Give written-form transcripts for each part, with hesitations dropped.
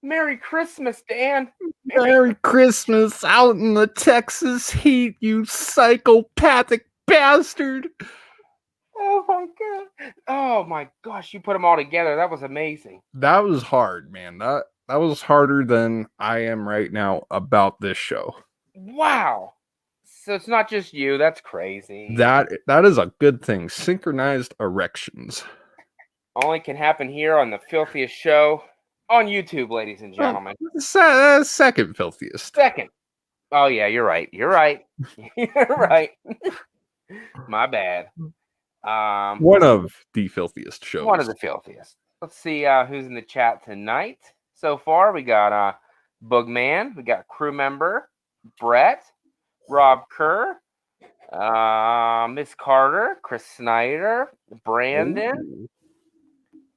Merry Christmas, Dan. Merry Christmas out in the Texas heat, you psychopathic bastard. Oh my god. Oh my gosh, you put them all together. That was amazing. That was hard, man. That was harder than I am right now about this show. Wow. So it's not just you. That's crazy. That is a good thing. Synchronized erections. Only can happen here on the filthiest show on YouTube, ladies and gentlemen. Second filthiest. Second. Oh yeah, you're right. You're right. You're right. My bad. One of the filthiest shows. One of the filthiest. Let's see who's in the chat tonight. So far, we got Boogman, we got crew member Brett, Rob Kerr, Miss Carter, Chris Snyder, Brandon. Ooh.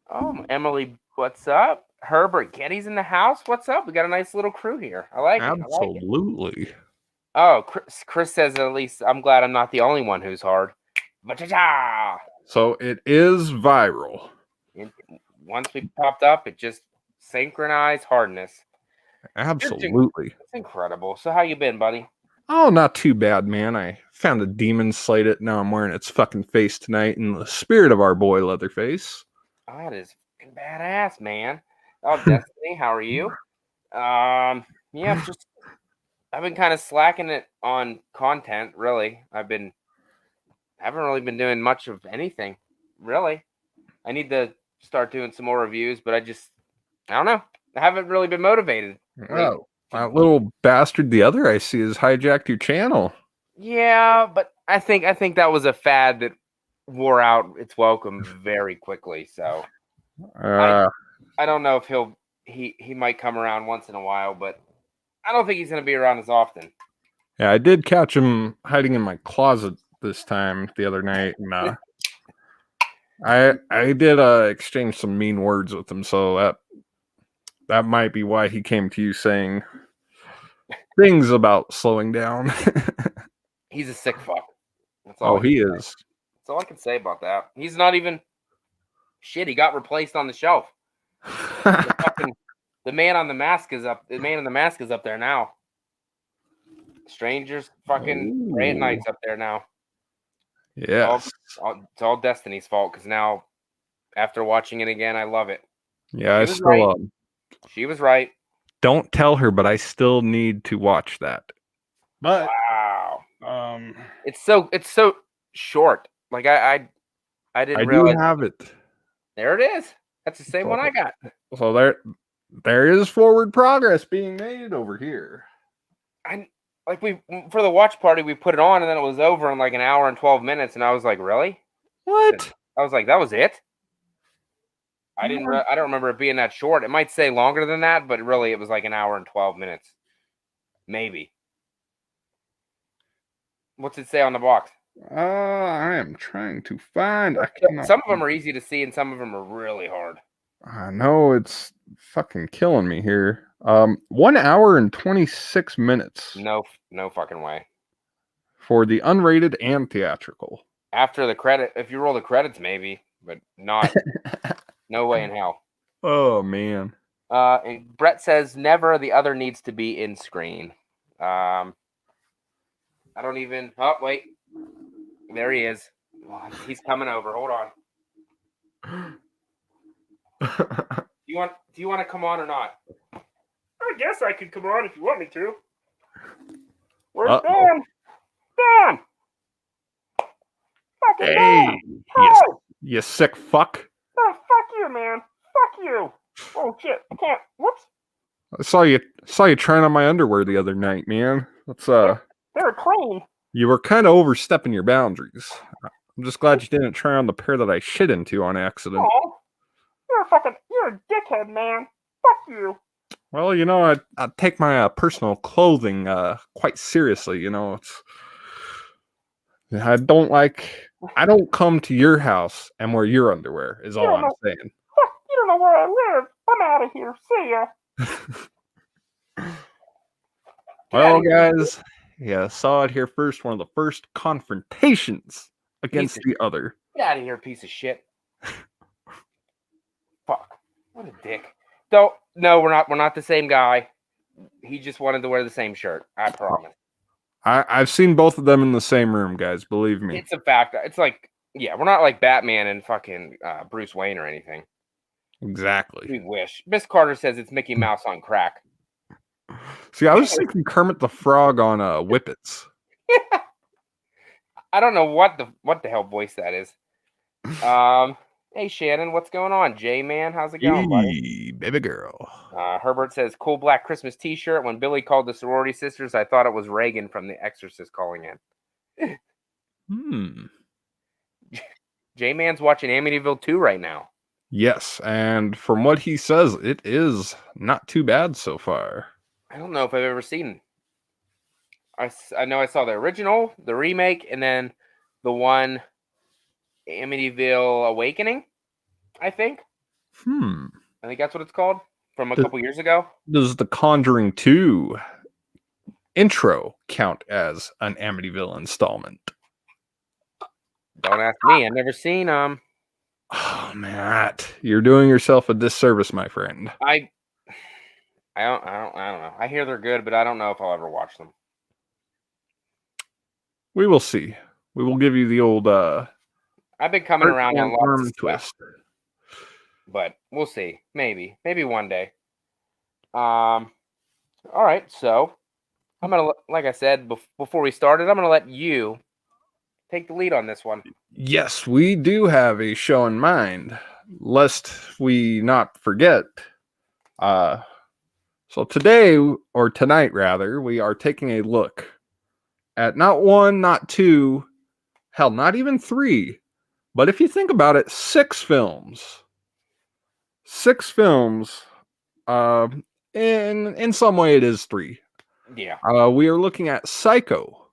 Oh, Emily, what's up? Herbert Getty's in the house. What's up? We got a nice little crew here. I like it. Absolutely. Oh, Chris says at least I'm glad I'm not the only one who's hard. So it is viral. Once we popped up, it just synchronized hardness. Absolutely. It's incredible. So how you been, buddy? Oh, not too bad, man. I found a demon slayed it. Now I'm wearing its fucking face tonight in the spirit of our boy Leatherface. Oh, that is badass, man. Oh, Destiny, how are you? Yeah, I've been kind of slacking it on content, really. I haven't really been doing much of anything, really. I need to start doing some more reviews, but I don't know. I haven't really been motivated. Oh, that little bastard, the other I see, has hijacked your channel. Yeah, but I think that was a fad that wore out its welcome very quickly. So I don't know if he might come around once in a while, but I don't think he's going to be around as often. Yeah, I did catch him hiding in my closet this time the other night, and I did exchange some mean words with him, so that might be why he came to you saying things about slowing down. He's a sick fuck. That's all he is. That's all I can say about that. He's not even shit. He got replaced on the shelf. The man on the mask is up. The man in the mask is up there now. Strangers fucking Pray at Night's up there now. Yeah. It's all Destiny's fault because now, after watching it again, I love it. Yeah, she was right. Don't tell her, but I still need to watch that. But wow, it's so short. Like I didn't realize. I do have it. There it is. That's the same one I got. So there is forward progress being made over here. For the watch party, we put it on and then it was over in like an hour and 12 minutes, and I was like, really? What? I was like, that was it? I don't remember it being that short. It might say longer than that, but really it was like an hour and 12 minutes. Maybe. What's it say on the box? I am trying to find. Some of them are easy to see and some of them are really hard. I know, it's fucking killing me here. 1 hour and 26 minutes. No fucking way. For the unrated and theatrical. After the credit, if you roll the credits, maybe, but not. No way in hell. Oh man. And Brett says never. The other needs to be in screen. I don't even. Oh wait, there he is. He's coming over. Hold on. Do you want to come on or not? I guess I could come on if you want me to. Where's Dan? Dan! Fucking Dan! You sick fuck. Oh, fuck you, man. Fuck you. Oh, shit. I can't. Whoops. I saw you trying on my underwear the other night, man. They were clean. You were kind of overstepping your boundaries. I'm just glad you didn't try on the pair that I shit into on accident. Oh, you're a dickhead, man. Fuck you. Well, I take my personal clothing quite seriously. I don't come to your house and wear your underwear. Is all I'm saying. You don't know where I live. I'm out of here. See ya. Well, guys, saw it here first. One of the first confrontations against the other. Get out of here, piece of shit. Fuck. What a dick. So no, we're not the same guy. He just wanted to wear the same shirt. I promise. I've seen both of them in the same room, guys. Believe me. It's a fact. It's like, yeah, we're not like Batman and fucking Bruce Wayne or anything. Exactly. We wish. Miss Carter says it's Mickey Mouse on crack. See, I was thinking Kermit the Frog on Whippets. I don't know what the hell voice that is. Hey Shannon, what's going on? J-Man, how's it going, buddy? Hey, baby girl. Herbert says, cool black Christmas t-shirt. When Billy called the sorority sisters, I thought it was Reagan from The Exorcist calling in. J-Man's watching Amityville 2 right now. Yes, and from what he says, it is not too bad so far. I don't know if I've ever seen. I know I saw the original, the remake, and then the one Amityville Awakening, I think. I think that's what it's called, from a couple years ago. Does The Conjuring 2 intro count as an Amityville installment? Don't ask me. I've never seen Oh, Matt, you're doing yourself a disservice, my friend. I don't know. I hear they're good, but I don't know if I'll ever watch them. We will see. We will give you the old I've been coming around on lots of twist. But we'll see. Maybe one day. All right, so I'm gonna, like I said before we started, I'm gonna let you take the lead on this one. Yes, we do have a show in mind, lest we not forget. So today, or tonight rather, we are taking a look at not one, not two, hell, not even three, but if you think about it, 6 films. 6 films. In some way, it is 3. Yeah. We are looking at Psycho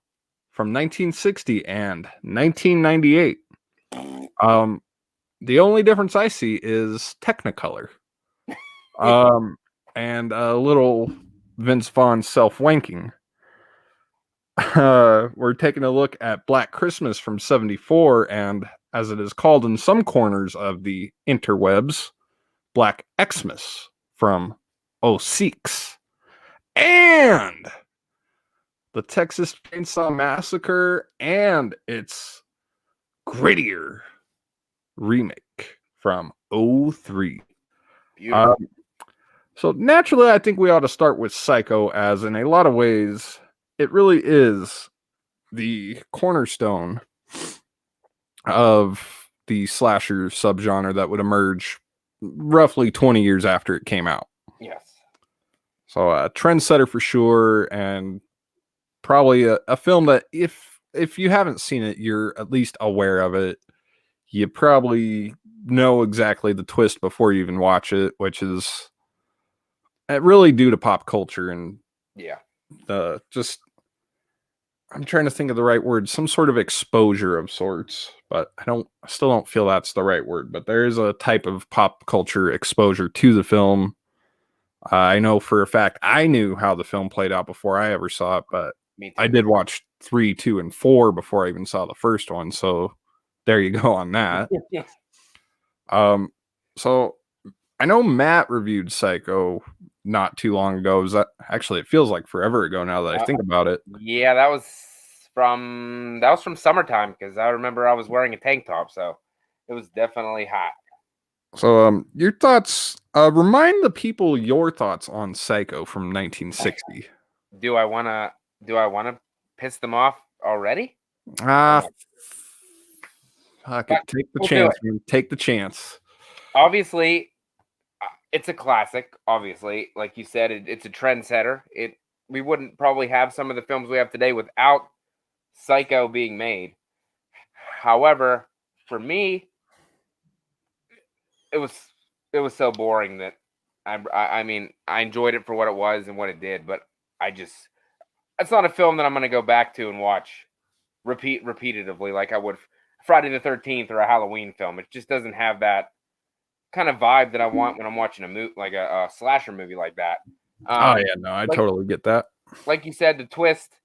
from 1960 and 1998. The only difference I see is Technicolor. And a little Vince Vaughn self-wanking. We're taking a look at Black Christmas from 74, and as it is called in some corners of the interwebs, Black Xmas from 06. And the Texas Chainsaw Massacre and its grittier remake from 03. So naturally, I think we ought to start with Psycho, as in a lot of ways, it really is the cornerstone of the slasher subgenre that would emerge roughly 20 years after it came out. Yes. So a trendsetter for sure, and probably a film that if you haven't seen it, you're at least aware of it. You probably know exactly the twist before you even watch it, which is really due to pop culture and just, I'm trying to think of the right word, some sort of exposure of sorts, but I still don't feel that's the right word, but there is a type of pop culture exposure to the film. I know for a fact I knew how the film played out before I ever saw it, but I did watch 3, 2, and 4 before I even saw the first one, so there you go on that. So I know Matt reviewed Psycho not too long ago. It feels like forever ago now that I think about it. Yeah, that was from summertime, because I remember I was wearing a tank top, so it was definitely hot. So your thoughts, remind the people your thoughts on Psycho from 1960. Do I want to piss them off already? Fuck it. Take the chance, man. Take the chance. Obviously, it's a classic. Obviously, like you said, it's a trendsetter. We wouldn't probably have some of the films we have today without Psycho being made. However, for me, it was so boring that I mean, I enjoyed it for what it was and what it did, but it's not a film that I'm going to go back to and watch repeatedly like I would Friday the 13th or a Halloween film. It just doesn't have that kind of vibe that I want when I'm watching a movie, like a slasher movie like that. Oh yeah, no, I totally get that. Like you said, the twist,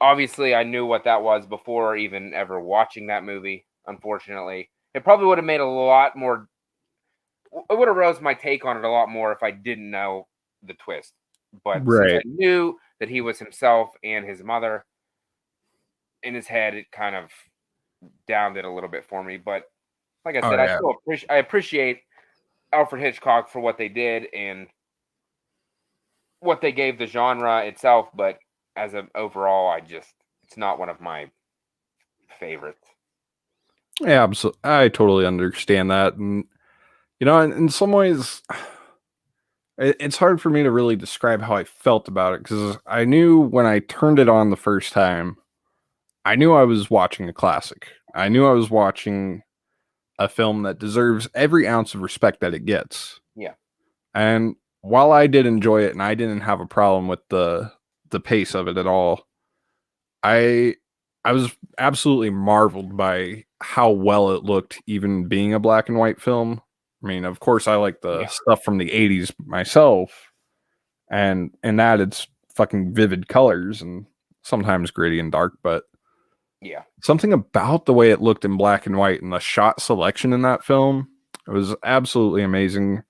obviously I knew what that was before even ever watching that movie. Unfortunately, it probably would have made a lot more it would have rose my take on it a lot more if I didn't know the twist. But since I Right. knew that he was himself and his mother in his head, it kind of downed it a little bit for me. But like I Oh said, I yeah. still appreciate Alfred Hitchcock for what they did and what they gave the genre itself. But as an overall, it's not one of my favorites. Yeah, absolutely. I totally understand that, and in some ways, it's hard for me to really describe how I felt about it because I knew when I turned it on the first time, I knew I was watching a classic. I knew I was watching a film that deserves every ounce of respect that it gets. Yeah, And while I did enjoy it and I didn't have a problem with the pace of it at all, I I was absolutely marveled by how well it looked even being a black and white film. I mean, of course I like the yeah, stuff from the 80s myself, and in that it's fucking vivid colors and sometimes gritty and dark, but yeah, something about the way it looked in black and white and the shot selection in that film, it was absolutely amazing.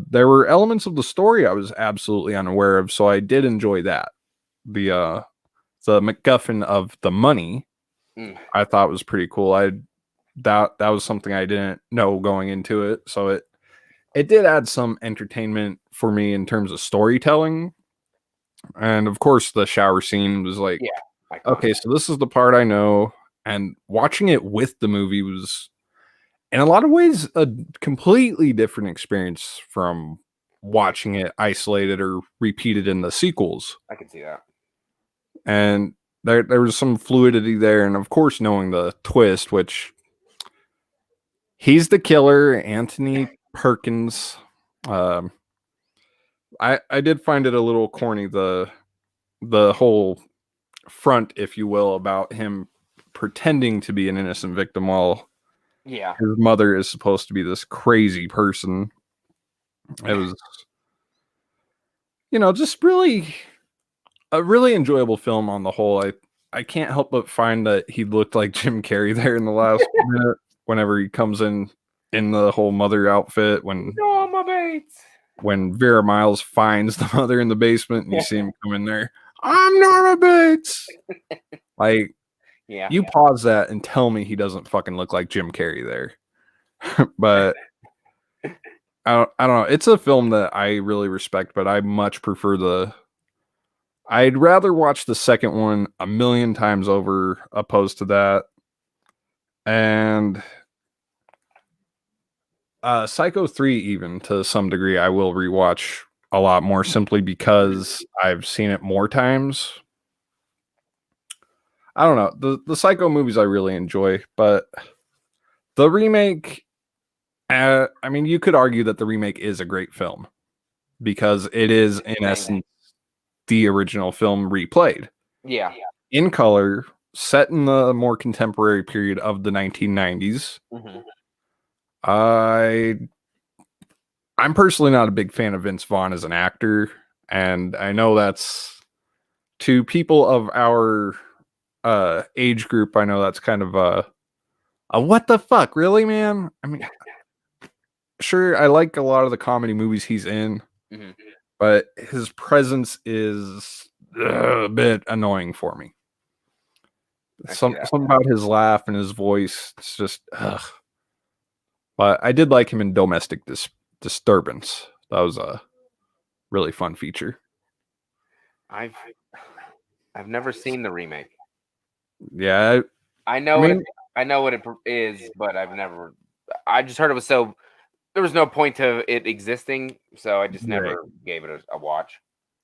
There were elements of the story I was absolutely unaware of, so I did enjoy that. The MacGuffin of the money mm, I thought was pretty cool. That was something I didn't know going into it, so it did add some entertainment for me in terms of storytelling. And of course, the shower scene was like, yeah. Iconic. okay, so this is the part I know. And watching it with the movie was, in a lot of ways, a completely different experience from watching it isolated or repeated in the sequels. I can see that. And there was some fluidity there, and of course, knowing the twist, which he's the killer, Anthony Perkins. Um, I did find it a little corny, the whole front, if you will, about him pretending to be an innocent victim while Yeah, his mother is supposed to be this crazy person. It was, just really a really enjoyable film on the whole. I can't help but find that he looked like Jim Carrey there in the last minute whenever he comes in the whole mother outfit Norma Bates. when Vera Miles finds the mother in the basement and you see him come in there. I'm Norma Bates. Like, Yeah, you pause that and tell me he doesn't fucking look like Jim Carrey there. But I don't know. It's a film that I really respect, but I much prefer I'd rather watch the second one a million times over opposed to that. And Psycho 3, even to some degree, I will rewatch a lot more simply because I've seen it more times. I don't know. The Psycho movies I really enjoy, but the remake, I mean, you could argue that the remake is a great film because it is, in saying that. essence, the original film replayed Yeah. in color, set in the more contemporary period of the 1990s. Hmm. I I'm personally not a big fan of Vince Vaughn as an actor, and I know that's to people of our age group. I know that's kind of a what the fuck, really, man? I mean, sure, I like a lot of the comedy movies he's in, Hmm. but his presence is a bit annoying for me. I see that. Something about his laugh and his voice, it's just ugh. But I did like him in Domestic Disturbance. That was a really fun feature. I've I've never seen the remake. Yeah, I I know what it mean, I know what it is, but I've never. I just heard it was so. There was no point to it existing, so I just right. never gave it a watch.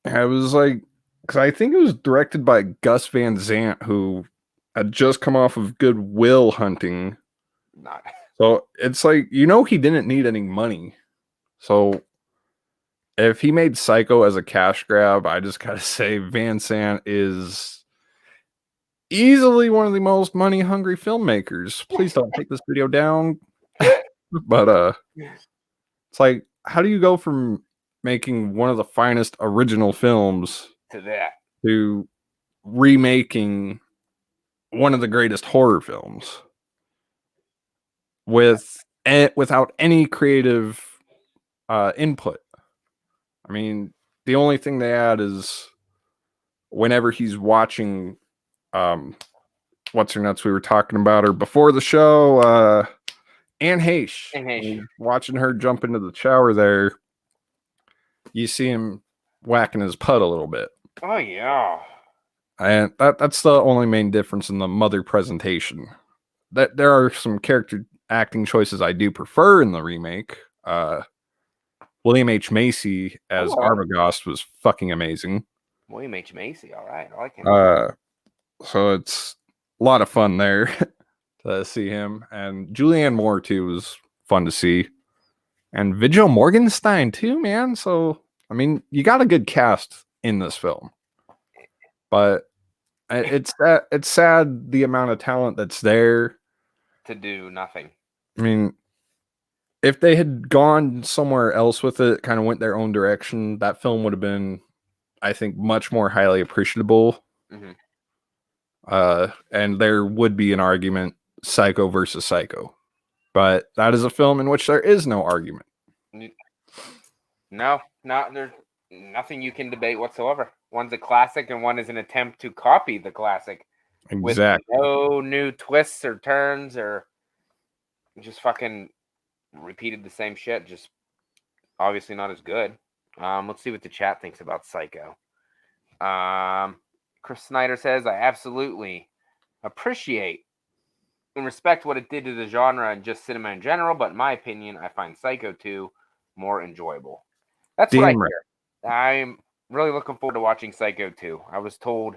I was like, because I think it was directed by Gus Van Sant, who had just come off of Good Will Hunting. Not. So it's like, he didn't need any money. So if he made Psycho as a cash grab, I just gotta say Van Sant is easily one of the most money hungry filmmakers. Please don't take this video down. But it's like, how do you go from making one of the finest original films To that. to remaking one of the greatest horror films with without any creative input. I mean, the only thing they add is whenever he's watching what's her nuts we were talking about her before the show, Anne Heche. And hey, Watching her jump into the shower there, you see him whacking his putt a little bit. oh yeah. And that's the only main difference in the mother presentation. That there are some character acting choices I do prefer in the remake. William H. Macy as Hello. Arbogast was fucking amazing. William H. Macy. All right, I like him. So it's a lot of fun there to see him, and Julianne Moore too was fun to see, and Viggo Morgenstein too, man. So I mean, you got a good cast in this film, but it's sad the amount of talent that's there to do nothing. I mean, if they had gone somewhere else with it, kind of went their own direction, that film would have been, I think, much more highly appreciable. Mm-hmm. And there would be an argument, Psycho versus Psycho. But that is a film in which there is no argument. No, there's nothing you can debate whatsoever. One's a classic and one is an attempt to copy the classic. Exactly. With no new twists or turns or just fucking repeated the same shit. Just obviously not as good. Let's see what the chat thinks about Psycho. Chris Snyder says, I absolutely appreciate and respect what it did to the genre and just cinema in general, but in my opinion, I find Psycho 2 more enjoyable. That's what I hear. I'm really looking forward to watching Psycho 2. I was told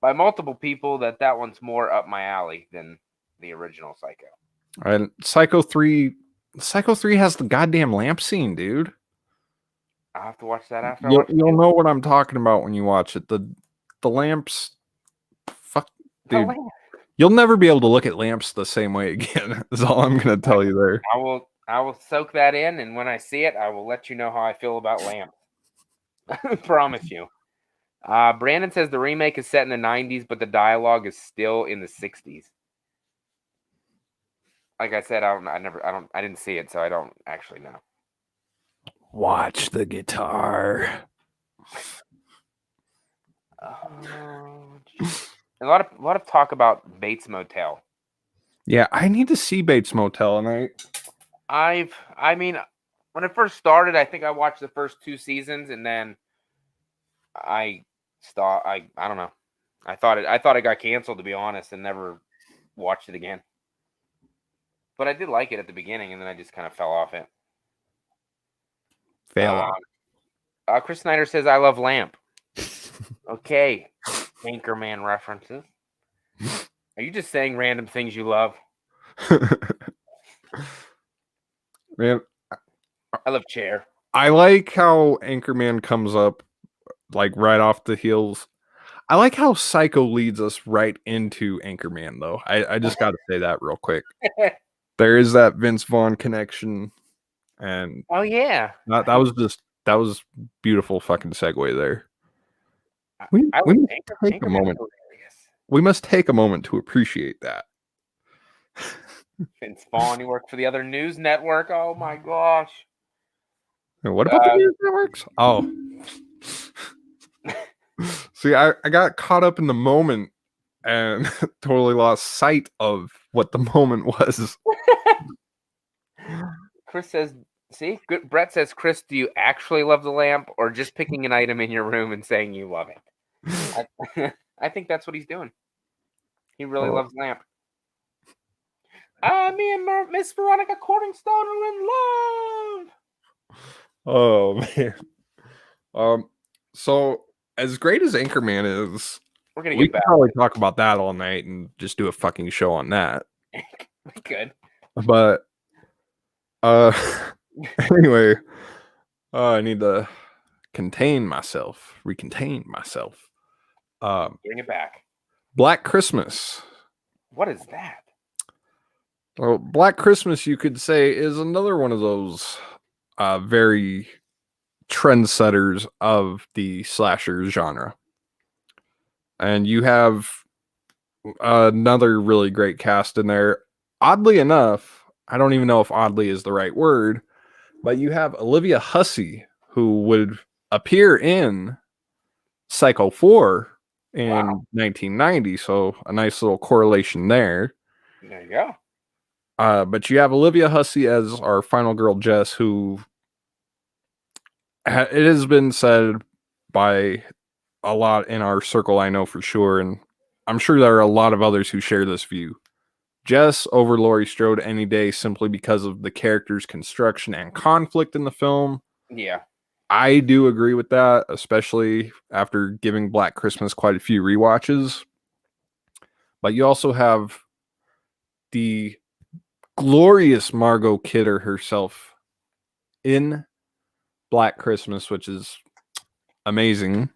by multiple people that one's more up my alley than the original Psycho. And Psycho 3 has the goddamn lamp scene, dude. I'll have to watch that after. You'll know what I'm talking about when you watch it. The lamps, fuck, dude. You'll never be able to look at lamps the same way again. Is all I'm gonna tell you there. I will soak that in, and when I see it, I will let you know how I feel about lamps. Promise you. Brandon says the remake is set in the 90s, but the dialogue is still in the 60s. Like I said, I didn't see it, so I don't actually know. Watch the guitar. A lot of talk about Bates Motel. Yeah, I need to see Bates Motel, and I mean, when it first started, I think I watched the first 2 seasons, and then I stopped. I don't know. I thought it got canceled, to be honest, and never watched it again. But I did like it at the beginning, and then I just kind of fell off it. Chris Snyder says, I love Lamp. Okay. Anchorman references. Are you just saying random things you love? Man, I love Chair. I like how Anchorman comes up like right off the heels. I like how Psycho leads us right into Anchorman, though. I just got to say that real quick. There is that Vince Vaughn connection, and oh yeah, that was beautiful fucking segue there. We must take a moment to appreciate that. Vince Vaughn, he worked for the other news network. Oh my gosh. And what about the news networks? Oh. See, I got caught up in the moment and totally lost sight of what the moment was. Chris says, see, Brett says, Chris, do you actually love the lamp or just picking an item in your room and saying you love it? I think that's what he's doing. He really loves lamp. Me and Miss Veronica Corningstone are in love. Oh man. So as great as Anchorman is, we could probably talk about that all night and just do a fucking show on that. We could. But anyway, I need to recontain myself. Bring it back. Black Christmas. What is that? Well, Black Christmas, you could say, is another one of those very trendsetters of the slasher genre. And you have another really great cast in there. Oddly enough, I don't even know if oddly is the right word, but you have Olivia Hussey, who would appear in Psycho 4 Wow. in 1990, so a nice little correlation there. There you go. But you have Olivia Hussey as our final girl, Jess, who it has been said by a lot in our circle, I know for sure, and I'm sure there are a lot of others who share this view. Jess over Laurie Strode any day simply because of the character's construction and conflict in the film. Yeah. I do agree with that, especially after giving Black Christmas quite a few rewatches. But you also have the glorious Margot Kidder herself in Black Christmas, which is amazing.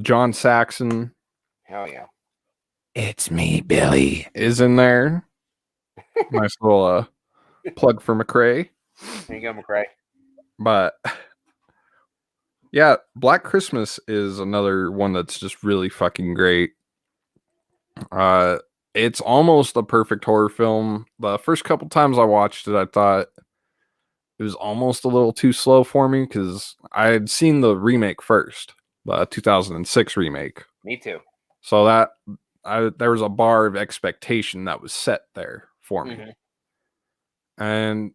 John Saxon, Hell yeah. it's me, Billy, is in there. Nice little plug for McRae. There you go, McRae. But yeah, Black Christmas is another one that's just really fucking great. Uh, it's almost a perfect horror film. The first couple times I watched it, I thought it was almost a little too slow for me because I had seen the remake first, the 2006 remake. Me too. So there was a bar of expectation that was set there for me. Mm-hmm. And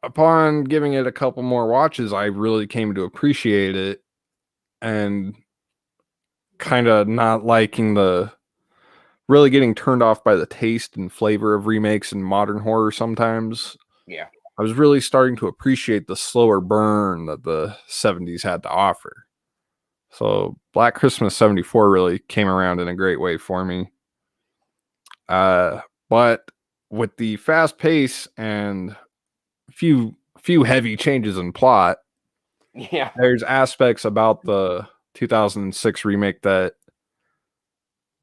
upon giving it a couple more watches, I really came to appreciate it and kind of not liking really getting turned off by the taste and flavor of remakes and modern horror sometimes. Yeah. I was really starting to appreciate the slower burn that the 70s had to offer. So Black Christmas 74 really came around in a great way for me. But with the fast pace and few heavy changes in plot, Yeah. there's aspects about the 2006 remake that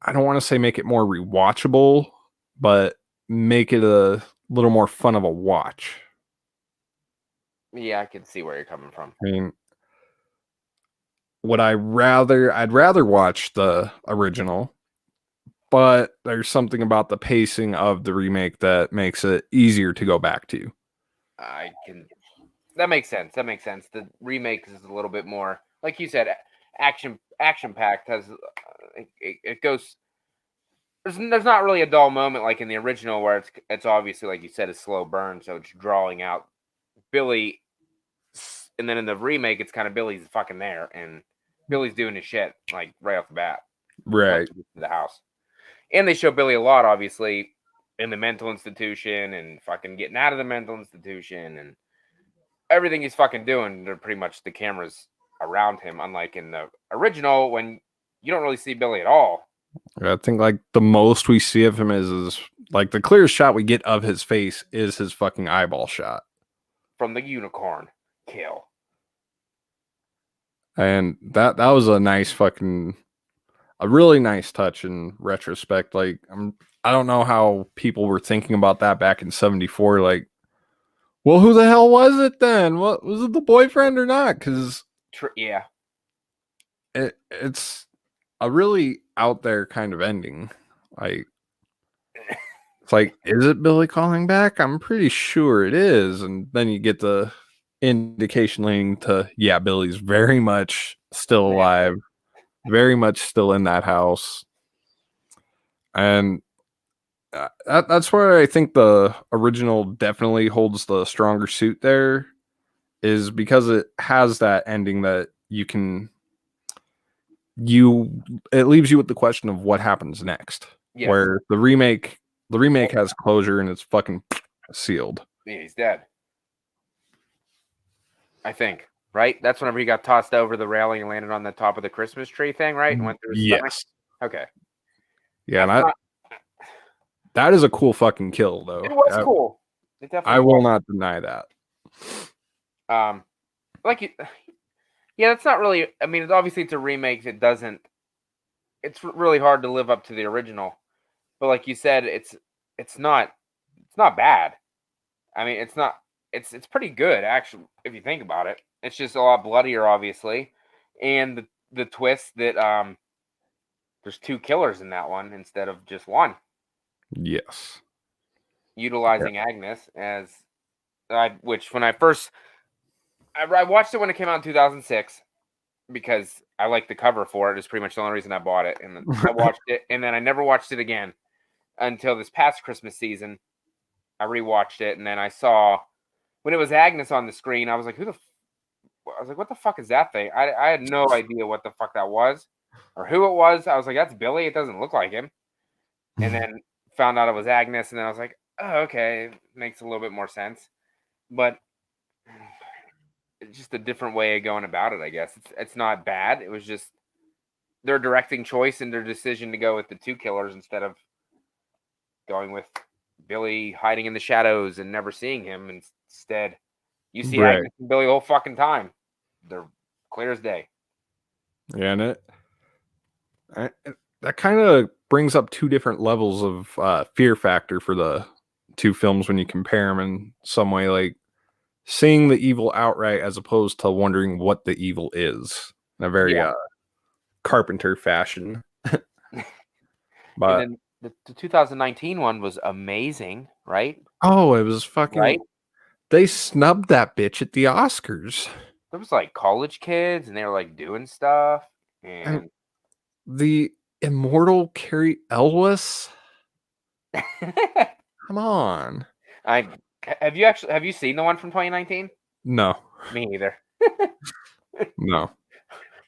I don't want to say make it more rewatchable, but make it a little more fun of a watch. Yeah, I can see where you're coming from. I mean, I'd rather watch the original, but there's something about the pacing of the remake that makes it easier to go back to. I can. That makes sense. That makes sense. The remake is a little bit more, like you said, action packed. Has it goes. There's not really a dull moment like in the original where it's obviously like you said a slow burn, so it's drawing out Billy, and then in the remake it's kind of Billy's fucking there and Billy's doing his shit like right off the bat once Right. he gets to the house, and they show Billy a lot obviously in the mental institution and fucking getting out of the mental institution and everything he's fucking doing. They're pretty much the cameras around him, unlike in the original when you don't really see Billy at all. I think like the most we see of him is like the clearest shot we get of his face is his fucking eyeball shot. From the unicorn kill. And that was a really nice touch in retrospect. Like I don't know how people were thinking about that back in 74. Like, well, who the hell was it then? What was it, the boyfriend or not? Because Yeah. It's a really out there kind of ending. Like, it's like, is it Billy calling back? I'm pretty sure it is. And then you get the indication leading to, yeah, Billy's very much still alive, very much still in that house. And that's where I think the original definitely holds the stronger suit there, is because it has that ending that it leaves you with the question of what happens next. Yes. Where the remake has closure and it's fucking sealed. Yeah, he's dead. I think. Right? That's whenever he got tossed over the railing and landed on the top of the Christmas tree thing, right? And went through his stomach. Yes. Okay. Yeah, and that is a cool fucking kill, though. It was cool. It definitely I will not deny that. Yeah, that's not really. I mean, obviously it's a remake. It doesn't. It's really hard to live up to the original, but like you said, it's not bad. I mean, it's not. It's pretty good actually if you think about it. It's just a lot bloodier, obviously, and the twist that there's two killers in that one instead of just one. Yes. utilizing Agnes as which when I first I watched it when it came out in 2006 because I liked the cover for it. It's pretty much the only reason I bought it, and then I watched it, and then I never watched it again until this past Christmas season. I rewatched it, and then I saw when it was Agnes on the screen. I was like, I was like, what the fuck is that thing? I had no idea what the fuck that was or who it was. I was like, that's Billy. It doesn't look like him. And then found out it was Agnes, and then I was like, oh, okay, it makes a little bit more sense. But it's just a different way of going about it, I guess. It's not bad. It was just their directing choice and their decision to go with the two killers instead of going with Billy hiding in the shadows and never seeing him. Instead, you see Right. Agnes and Billy the whole fucking time. They're clear as day. Yeah, and that kind of brings up two different levels of fear factor for the two films when you compare them in some way, like seeing the evil outright as opposed to wondering what the evil is in a very Yeah. Carpenter fashion. And But then the 2019 one was amazing, right? it was fucking Right? they snubbed that bitch at the Oscars. There was like college kids and they were like doing stuff. And And the immortal Carrie Elwes. Come on. have you seen the one from 2019? No. Me either. No.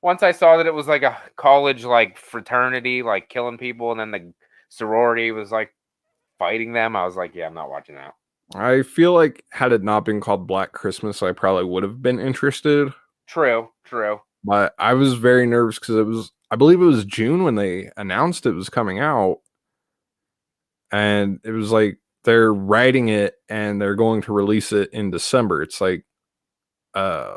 Once I saw that it was like a college like fraternity like killing people and then the sorority was like fighting them, I was like, yeah, I'm not watching that. I feel like had it not been called Black Christmas, I probably would have been interested. True. But I was very nervous because I believe it was June when they announced it was coming out. And it was like they're writing it and they're going to release it in December. It's like, uh,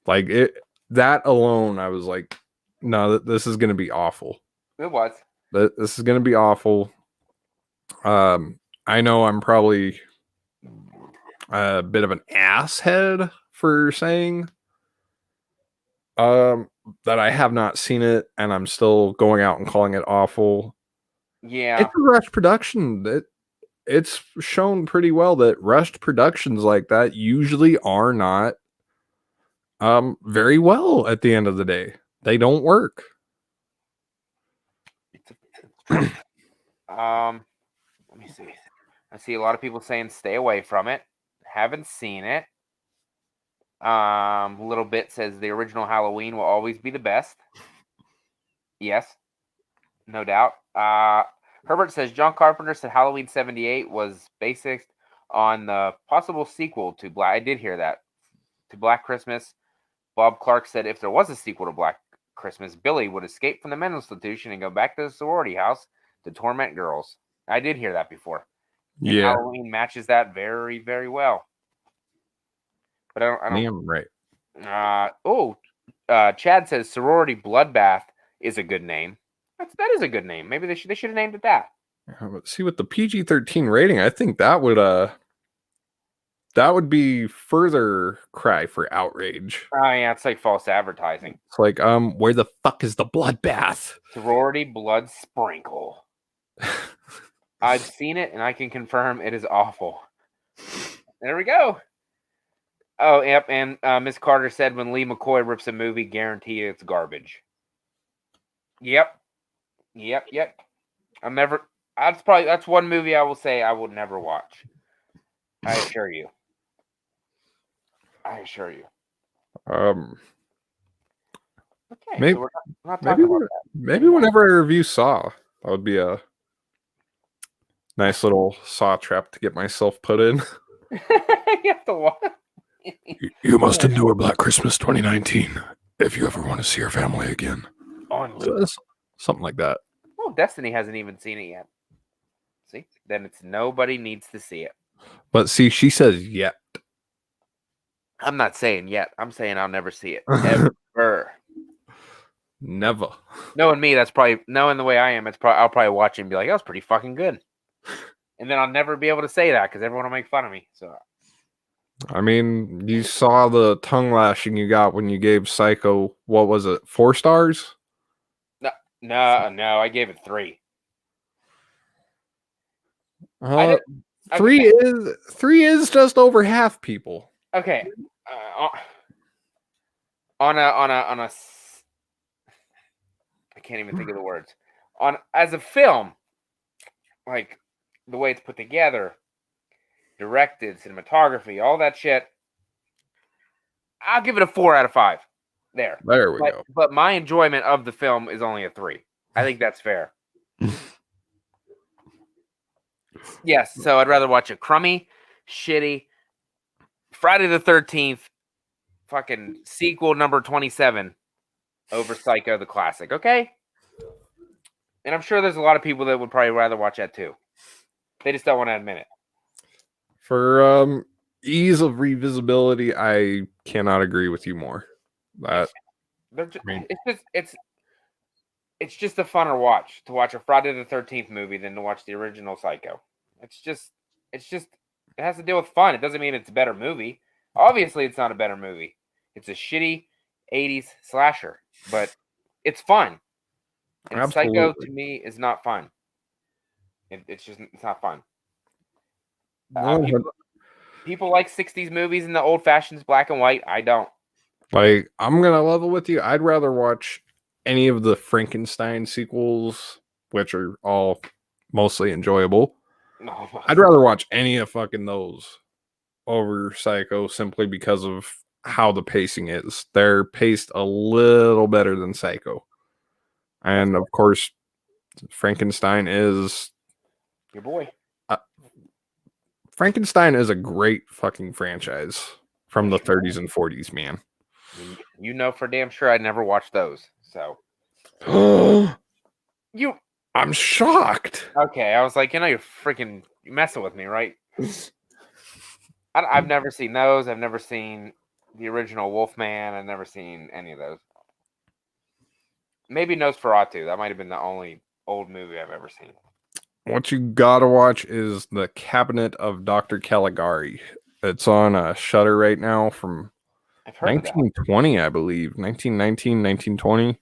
like it, that alone, I was like, no, this is going to be awful. It was. This is going to be awful. I know I'm probably a bit of an asshead for saying that I have not seen it and I'm still going out and calling it awful. Yeah. It's a rush production. It's shown pretty well that rushed productions like that usually are not very well at the end of the day. They don't work. It's true. Let me see. I see a lot of people saying stay away from it. Haven't seen it. Little bit says the original Halloween will always be the best. Yes, no doubt. Herbert says John Carpenter said Halloween 78 was based on the possible sequel to Black. I did hear that to Black Christmas. Bob Clark said if there was a sequel to Black Christmas, Billy would escape from the mental institution and go back to the sorority house to torment girls. I did hear that before. And Yeah, Halloween matches that very, very well. But I don't. damn right. Chad says sorority bloodbath is a good name. That is a good name. Maybe they should have named it that. See, with the PG-13 rating, I think that would be further cry for outrage. Oh yeah, it's like false advertising. It's like, where the fuck is the bloodbath? Sorority blood sprinkle. I've seen it and I can confirm it is awful. There we go. Oh, yep. And Miss Carter said when Lee McCoy rips a movie, guarantee it's garbage. Yep. I'm never. That's one movie I will say I will never watch. I assure you. Okay, Maybe, so we're not talking about that. maybe whenever I review Saw, that would be a nice little Saw trap to get myself put in. You have to watch. You must endure Black Christmas 2019 if you ever want to see your family again. On Something like that. Oh, Destiny hasn't even seen it yet. See? Then it's nobody needs to see it. But see, she says yet. I'm not saying yet. I'm saying I'll never see it. Ever. Never. Knowing me, that's probably knowing the way I am. I'll probably watch it and be like, "That was pretty fucking good," and then I'll never be able to say that because everyone will make fun of me. So, I mean, you saw the tongue lashing you got when you gave Psycho. What was it? 4 stars? no, I gave it 3. I Uh, did. three Okay. is just over half people. Okay. On a I can't even think of the words. On as a film, like the way it's put together, directed, cinematography, all that shit, I'll give it a 4 out of 5. There. There we But go. but my enjoyment of the film is only a 3. I think that's fair. Yes, so I'd rather watch a crummy, shitty Friday the 13th fucking sequel number 27 over Psycho the classic, okay? And I'm sure there's a lot of people that would probably rather watch that too. They just don't want to admit it. For ease of revisibility, I cannot agree with you more. That Just, I mean, it's just a funner watch to watch a Friday the 13th movie than to watch the original Psycho. It's just it has to deal with fun. It doesn't mean it's a better movie. Obviously, it's not a better movie. It's a shitty 80s slasher, but it's fun. And Psycho absolutely. to me is not fun. It's not fun. No, People like 60s movies in the old fashions black and white. I don't. like I'm gonna level with you. I'd rather watch any of the Frankenstein sequels, which are all mostly enjoyable. No. I'd rather watch any of fucking those over Psycho simply because of how the pacing is. They're paced a little better than Psycho. And of course, Frankenstein is Your boy. uh, Frankenstein is a great fucking franchise from the 30s and 40s, man. You know for damn sure I never watched those. So you I'm shocked. okay? I was like, you're freaking messing with me, right? I've never seen those. I've never seen the original Wolfman. I've never seen any of those. Maybe Nosferatu. That might have been the only old movie I've ever seen. What you gotta watch is The Cabinet of Dr. Caligari. It's on a Shutter right now from I've heard of that. 1920, I believe. 1919, 1920.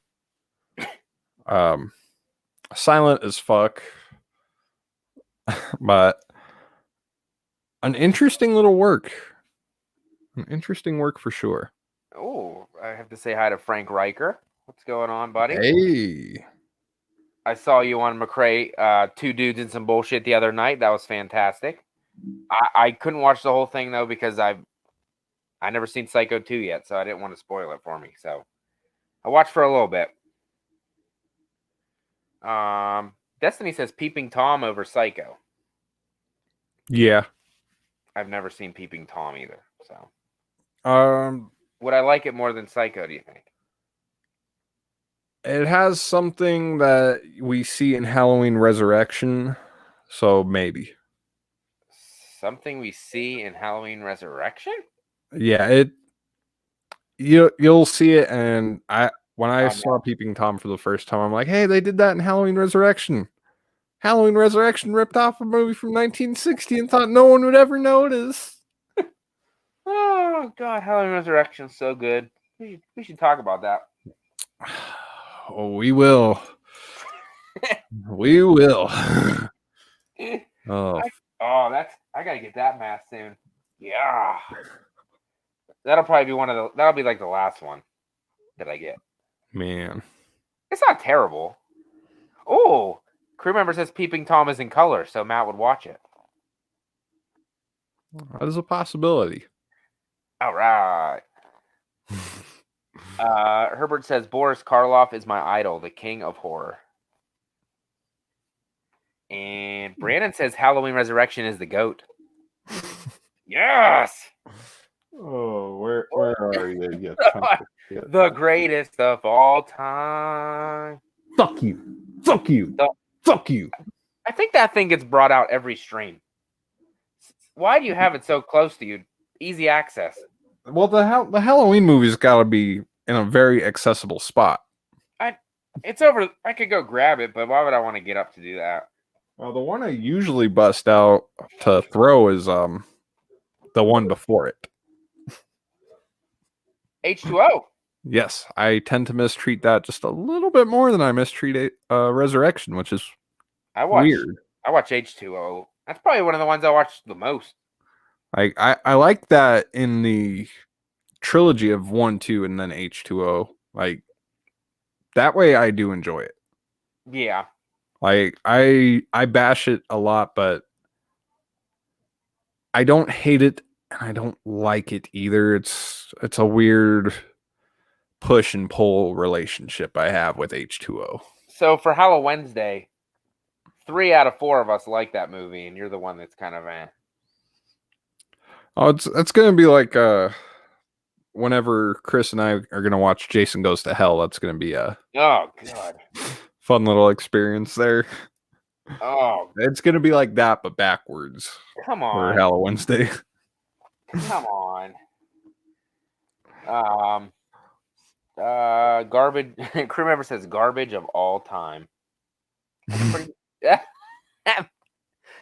Silent as fuck, but an interesting little work. An interesting work for sure. Oh, I have to say hi to Frank Riker. What's going on, buddy? Hey. I saw you on McRae, Two Dudes and Some Bullshit the other night. That was fantastic. I couldn't watch the whole thing though because I never seen Psycho 2 yet, so I didn't want to spoil it for me. So I watched for a little bit. Destiny says Peeping Tom over Psycho. Yeah. I've never seen Peeping Tom either. So Um would I like it more than Psycho, do you think? it has something that we see in Halloween Resurrection, so maybe. Something we see in Halloween Resurrection? Yeah, you'll see it, and when I Oh, saw no. Peeping Tom for the first time, I'm like, hey, they did that in Halloween Resurrection. Halloween Resurrection ripped off a movie from 1960 and thought no one would ever notice. Oh God, Halloween Resurrection's so good. We should talk about that. Oh, we will. We will. Oh I gotta get that mask soon. Yeah, that'll be like the last one that I get. man, It's not terrible. Oh, crew member says Peeping Tom is in color, so Matt would watch it. that is a possibility. All right. Herbert says Boris Karloff is my idol, the king of horror. And Brandon says Halloween Resurrection is the goat. Yes. Oh, where are you? The greatest of all time. Fuck you. Fuck you. Fuck you. I think that thing gets brought out every stream. Why do you have it so close to you? Easy access. Well, the Halloween movie's got to be in a very accessible spot. It's over. I could go grab it, but why would I want to get up to do that? Well, the one I usually bust out to throw is the one before it. H2O. Yes, I tend to mistreat that just a little bit more than I mistreat Resurrection, which is weird. I watch H2O That's probably one of the ones I watched the most. Like I like that in the trilogy of 1, 2, and then H2O. Like that way I do enjoy it. Yeah. Like I bash it a lot, but I don't hate it and I don't like it either. It's a weird push and pull relationship I have with H2O. So for Halloween Wednesday, 3 out of 4 of us like that movie, and you're the one that's kind of eh. Oh, it's gonna be like whenever Chris and I are gonna watch Jason Goes to Hell, that's gonna be a Oh God. fun little experience there. Oh, It's gonna be like that, but backwards come for on. Halloween Wednesday. Come on. Um garbage crew member says garbage of all time. That's pretty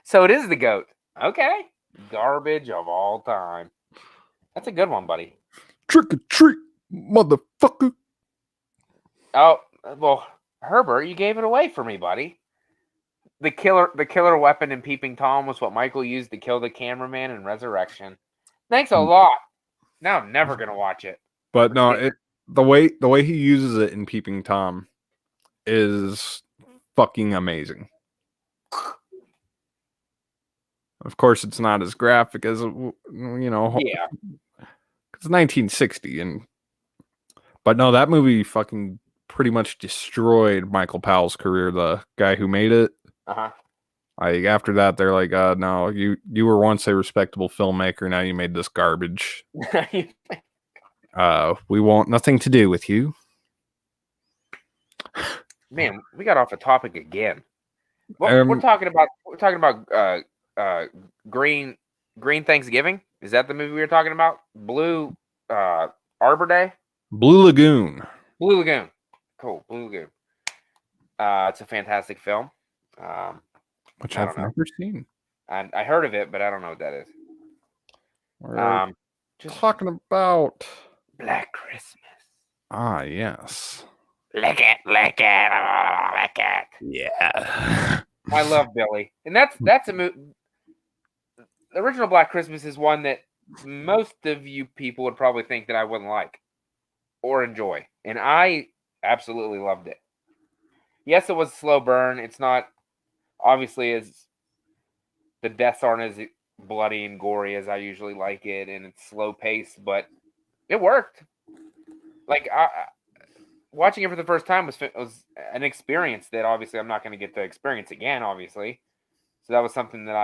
So it is the goat. Okay. Garbage of all time. That's a good one, buddy. Trick or treat, motherfucker. Oh, well, Herbert, you gave it away for me, buddy. The killer weapon in Peeping Tom was what Michael used to kill the cameraman in Resurrection. Thanks a lot. Now I'm never gonna watch it. But no, the way he uses it in Peeping Tom is fucking amazing. Of course, it's not as graphic as Yeah. it's 1960, but no, that movie fucking pretty much destroyed Michael Powell's career. The guy who made it. Uh-huh. Like after that, they're like, no, you were once a respectable filmmaker. Now you made this garbage. We want nothing to do with you. Man, we got off a topic again. Well, we're talking about Green Thanksgiving. Is that the movie we were talking about? Blue Arbor Day? Blue Lagoon. Blue Lagoon. Cool, Blue Lagoon. It's a fantastic film. Which I I've don't know. never seen. I heard of it, but I don't know what that is. We're Just talking about Black Christmas. Ah, yes. Lick it, lick it, oh, lick it. Yeah. I love Billy, and that's a movie. The original Black Christmas is one that most of you people would probably think that I wouldn't like or enjoy, and I absolutely loved it. Yes, it was a slow burn. It's not obviously as the deaths aren't as bloody and gory as I usually like it, and it's slow paced, but it worked. Like watching it for the first time was an experience that obviously I'm not going to get to experience again, obviously. So that was something that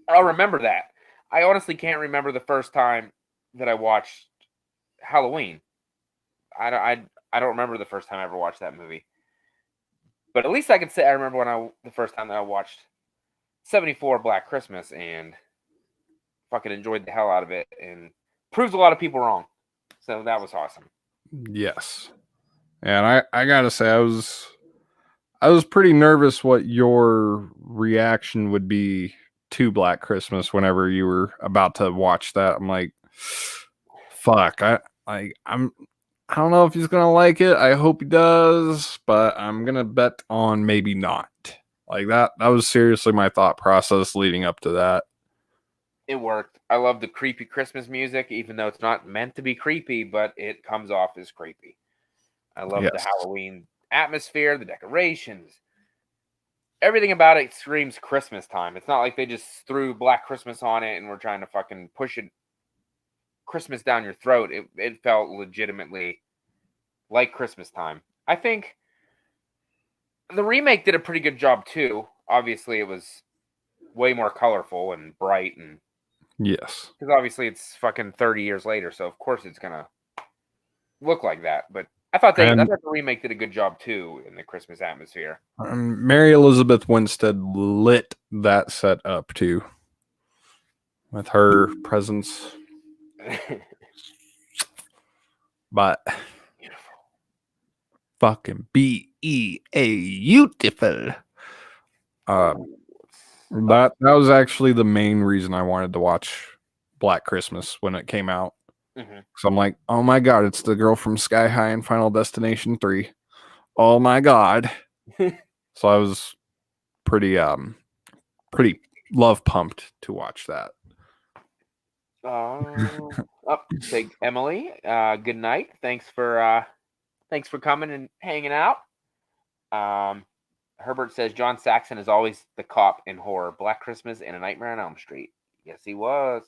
I'll remember that. I honestly can't remember the first time that I watched Halloween. I don't remember the first time I ever watched that movie. But at least I can say I remember the first time that I watched 74 Black Christmas and fucking enjoyed the hell out of it and proves a lot of people wrong. So that was awesome. Yes. And I gotta say, I was pretty nervous what your reaction would be to Black Christmas whenever you were about to watch that. I'm like, fuck, I don't know if he's gonna like it. I hope he does, but I'm gonna bet on maybe not. Like that was seriously my thought process leading up to that. It worked. I love the creepy Christmas music, even though it's not meant to be creepy, but it comes off as creepy. I love the Halloween atmosphere, the decorations. Everything about it screams Christmas time. It's not like they just threw Black Christmas on it and we're trying to fucking push it Christmas down your throat. It felt legitimately like Christmas time. I think the remake did a pretty good job too. Obviously, it was way more colorful and bright, and yes, because obviously it's fucking 30 years later, so of course it's gonna look like that. But I thought the remake did a good job too in the Christmas atmosphere. Mary Elizabeth Winstead lit that set up too with her presence. But beautiful, fucking beautiful. That was actually the main reason I wanted to watch Black Christmas when it came out. Mm-hmm. So I'm like, oh my god, it's the girl from Sky High and Final Destination 3. Oh my god. So I was pretty pretty love pumped to watch that. Big Emily. Good night. Thanks for coming and hanging out. Herbert says John Saxon is always the cop in horror. Black Christmas and A Nightmare on Elm Street. Yes, he was.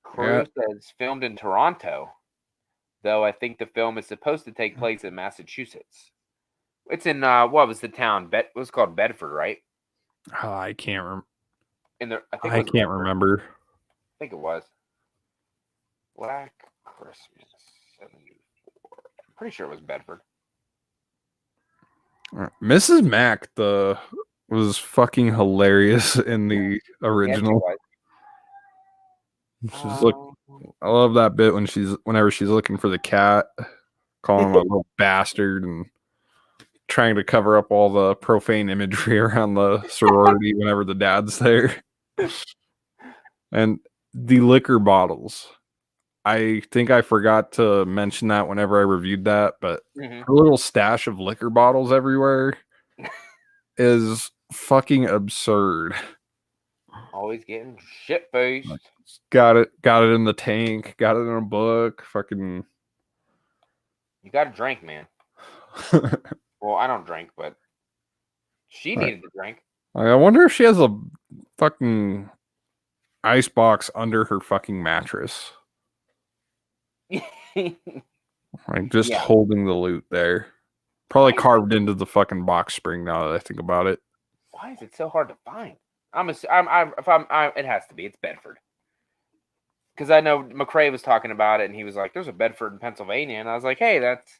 Crew says filmed in Toronto, though I think the film is supposed to take place in Massachusetts. It's in what was the town? It was called Bedford, right? I can't remember. I can't remember. I think it was Black Christmas 74. I'm pretty sure it was Bedford. Mrs. Mack was fucking hilarious in the original. I love that bit whenever she's looking for the cat, calling him a little bastard and trying to cover up all the profane imagery around the sorority whenever the dad's there. And the liquor bottles. I think I forgot to mention that whenever I reviewed that, but her little stash of liquor bottles everywhere is fucking absurd. Always getting shit faced. Got it in the tank, got it in a book, fucking. You got to drink, man. Well, I don't drink, but she needed to drink. I wonder if she has a fucking ice box under her fucking mattress. Like just holding the loot there. Probably carved into the fucking box spring now that I think about it. Why is it so hard to find? It has to be. It's Bedford. Because I know McRae was talking about it, and he was like, "There's a Bedford in Pennsylvania," and I was like, "Hey, that's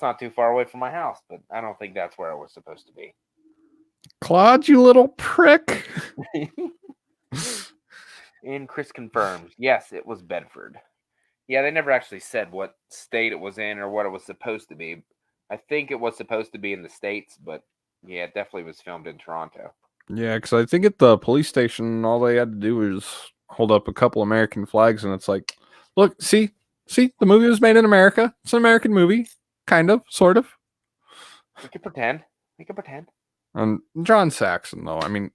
not too far away from my house," but I don't think that's where it was supposed to be. Claude, you little prick. And Chris confirms, yes, it was Bedford. Yeah, they never actually said what state it was in or what it was supposed to be. I think it was supposed to be in the States, but yeah, it definitely was filmed in Toronto. Yeah, because I think at the police station, all they had to do was hold up a couple American flags, and it's like, look, see, the movie was made in America. It's an American movie, kind of, sort of. We can pretend. And John Saxon, though, I mean,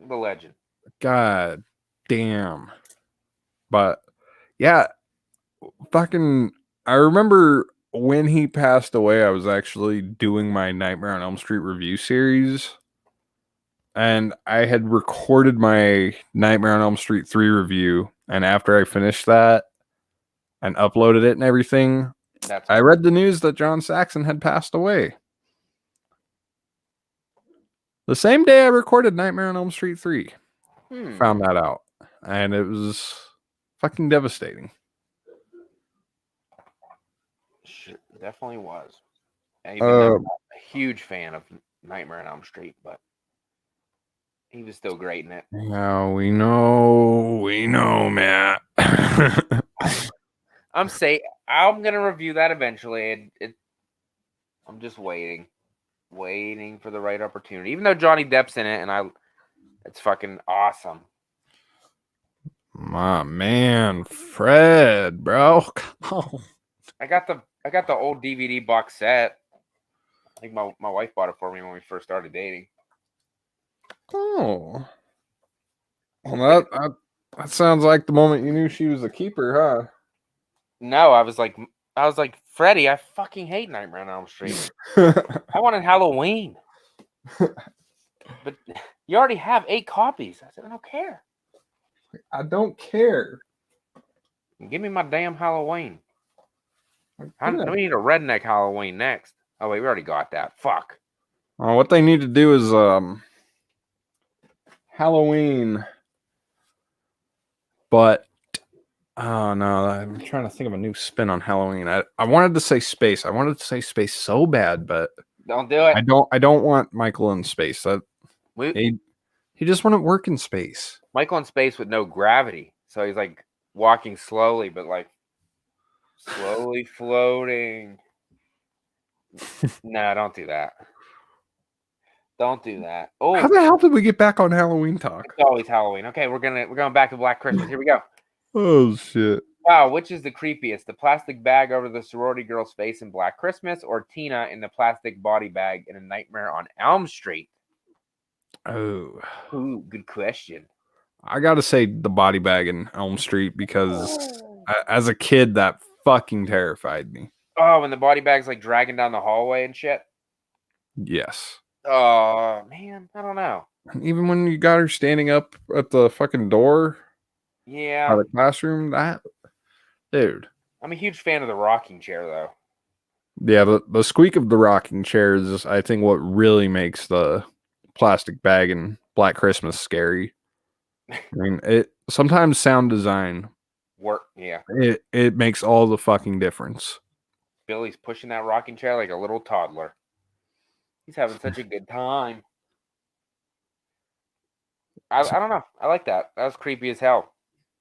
the legend. God damn. But yeah, fucking, I remember when he passed away, I was actually doing my Nightmare on Elm Street review series. And I had recorded my Nightmare on Elm Street 3 review. And after I finished that and uploaded it and everything, I read the news that John Saxon had passed away. The same day I recorded Nightmare on Elm Street 3. Found that out. And it was fucking devastating. Sure, definitely was. Even though I'm not a huge fan of Nightmare on Elm Street, but he was still great in it. Yeah, we know, Matt. I'm gonna review that eventually. I'm just waiting for the right opportunity. Even though Johnny Depp's in it, and it's fucking awesome. My man, Fred, bro. Come on. I got the old DVD box set. I think my wife bought it for me when we first started dating. Oh, well, that sounds like the moment you knew she was a keeper, huh? No, I was like, Freddie, I fucking hate Nightmare on Elm Street. I wanted Halloween, but you already have 8 copies. I said, I don't care. I don't care. Give me my damn Halloween. We need a redneck Halloween next. Oh wait, we already got that. Fuck. What they need to do is Halloween, but oh no, I'm trying to think of a new spin on Halloween. I wanted to say space. I wanted to say space so bad, but don't do it. I don't want Michael in space. He just wouldn't work in space. Michael in space with no gravity, so he's like walking slowly, but like slowly floating. No, don't do that. Don't do that. Oh, how the hell did we get back on Halloween talk? It's always Halloween. Okay, we're going back to Black Christmas. Here we go. Oh shit! Wow, which is the creepiest? The plastic bag over the sorority girl's face in Black Christmas, or Tina in the plastic body bag in A Nightmare on Elm Street? Oh, Ooh, good question. I gotta say the body bag in Elm Street because Oh, as a kid that fucking terrified me. when the body bag's like dragging down the hallway and shit. Yes. Oh man, I don't know. Even when you got her standing up at the fucking door of Yeah, the classroom, that dude. I'm a huge fan of the rocking chair though. Yeah, the squeak of the rocking chair is, I think, what really makes the plastic bag and Black Christmas scary. I mean, it sometimes sound design Yeah. it makes all the fucking difference. Billy's pushing that rocking chair like a little toddler. He's having such a good time. I don't know. I like that. That was creepy as hell.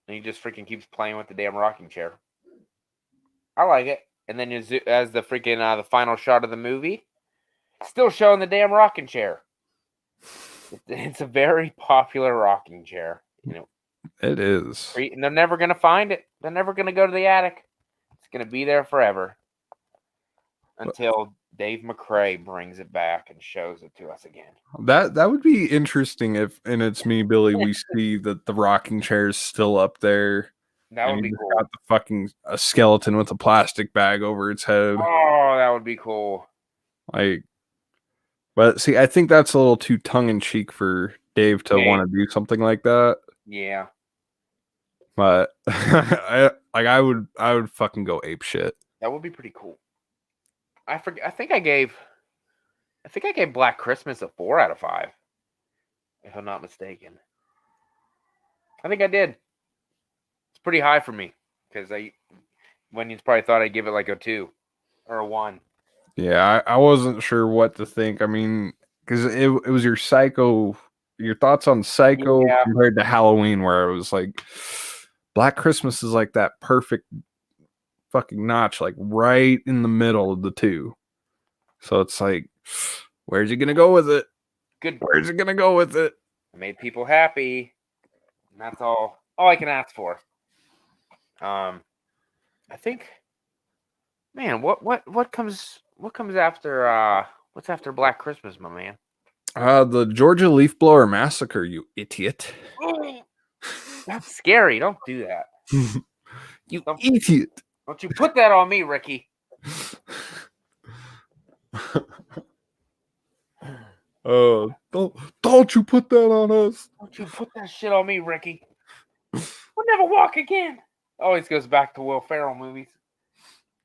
And he just freaking keeps playing with the damn rocking chair. I like it. And then as the freaking the final shot of the movie, still showing the damn rocking chair. It's a very popular rocking chair. You know, It is. and they're never gonna find it. They're never gonna go to the attic. It's gonna be there forever until Dave McCrae brings it back and shows it to us again. That would be interesting if in It's Me, Billy, we see that the rocking chair is still up there That and would you be just cool. got the fucking a skeleton with a plastic bag over its head. Oh, that would be cool. Like, but see, I think that's a little too tongue in cheek for Dave to Dave. want to do something like that. Yeah, But I would fucking go ape shit. that would be pretty cool. I forget. I think I gave Black Christmas a 4 out of 5, if I'm not mistaken. I think I did. It's pretty high for me because when you probably thought I'd give it like a 2 or a 1. Yeah, I wasn't sure what to think. I mean, because it was your thoughts on Psycho Yeah, compared to Halloween, where it was like Black Christmas is like that perfect fucking notch, like right in the middle of the two. So it's like, where's he gonna go with it? good. Where's he gonna go with it? I made people happy, and that's all I can ask for. I think, man, what comes after what's after Black Christmas, my man? The Georgia leaf blower massacre, you idiot. Oh, that's scary. Don't do that. You Don't, idiot. don't you put that on me, Ricky. Don't you put that on us. Don't you put that shit on me, Ricky. We'll never walk again. Always goes back to Will Ferrell movies.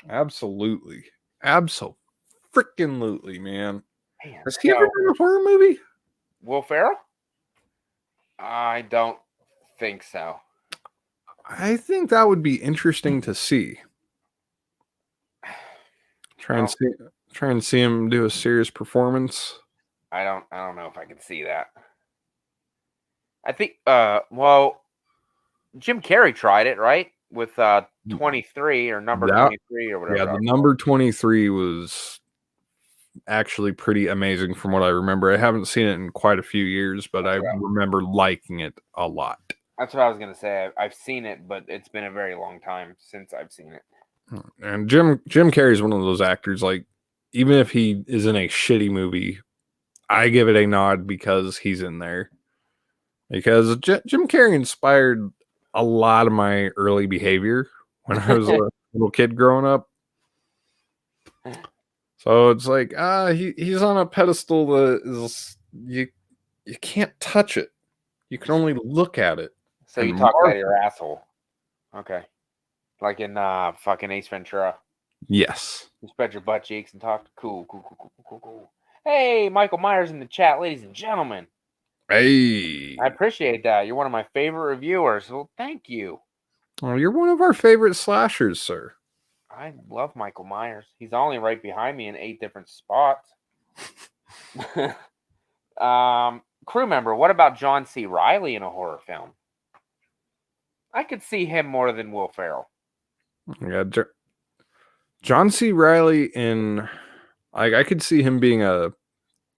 Absolutely. Absolutely, man. Man, Has he ever done a horror movie? Will Ferrell? I don't think so. I think that would be interesting to see. Try and see him do a serious performance. I don't know if I can see that. I think well, Jim Carrey tried it, right? With 23 or number 23 or whatever. Yeah, the number 23 was actually pretty amazing from what I remember. I haven't seen it in quite a few years, but I remember liking it a lot. That's what I was gonna say. I've seen it, but it's been a very long time since I've seen it. And Jim Carrey is one of those actors, like, even if he is in a shitty movie, I give it a nod because he's in there. Because Jim Carrey inspired a lot of my early behavior when I was a little kid growing up. So it's like, he's on a pedestal that is you can't touch it. You can only look at it. So you talk out of your asshole. Okay. Like in fucking Ace Ventura. Yes. You spread your butt cheeks and talk. Cool. Hey, Michael Myers in the chat, ladies and gentlemen. Hey. I appreciate that. You're one of my favorite reviewers. Well, thank you. Oh, you're one of our favorite slashers, sir. I love Michael Myers. He's only right behind me in 8 different spots. Crew member, what about John C. Reilly in a horror film? I could see him more than Will Ferrell. Yeah, John C. Reilly in, I could see him being a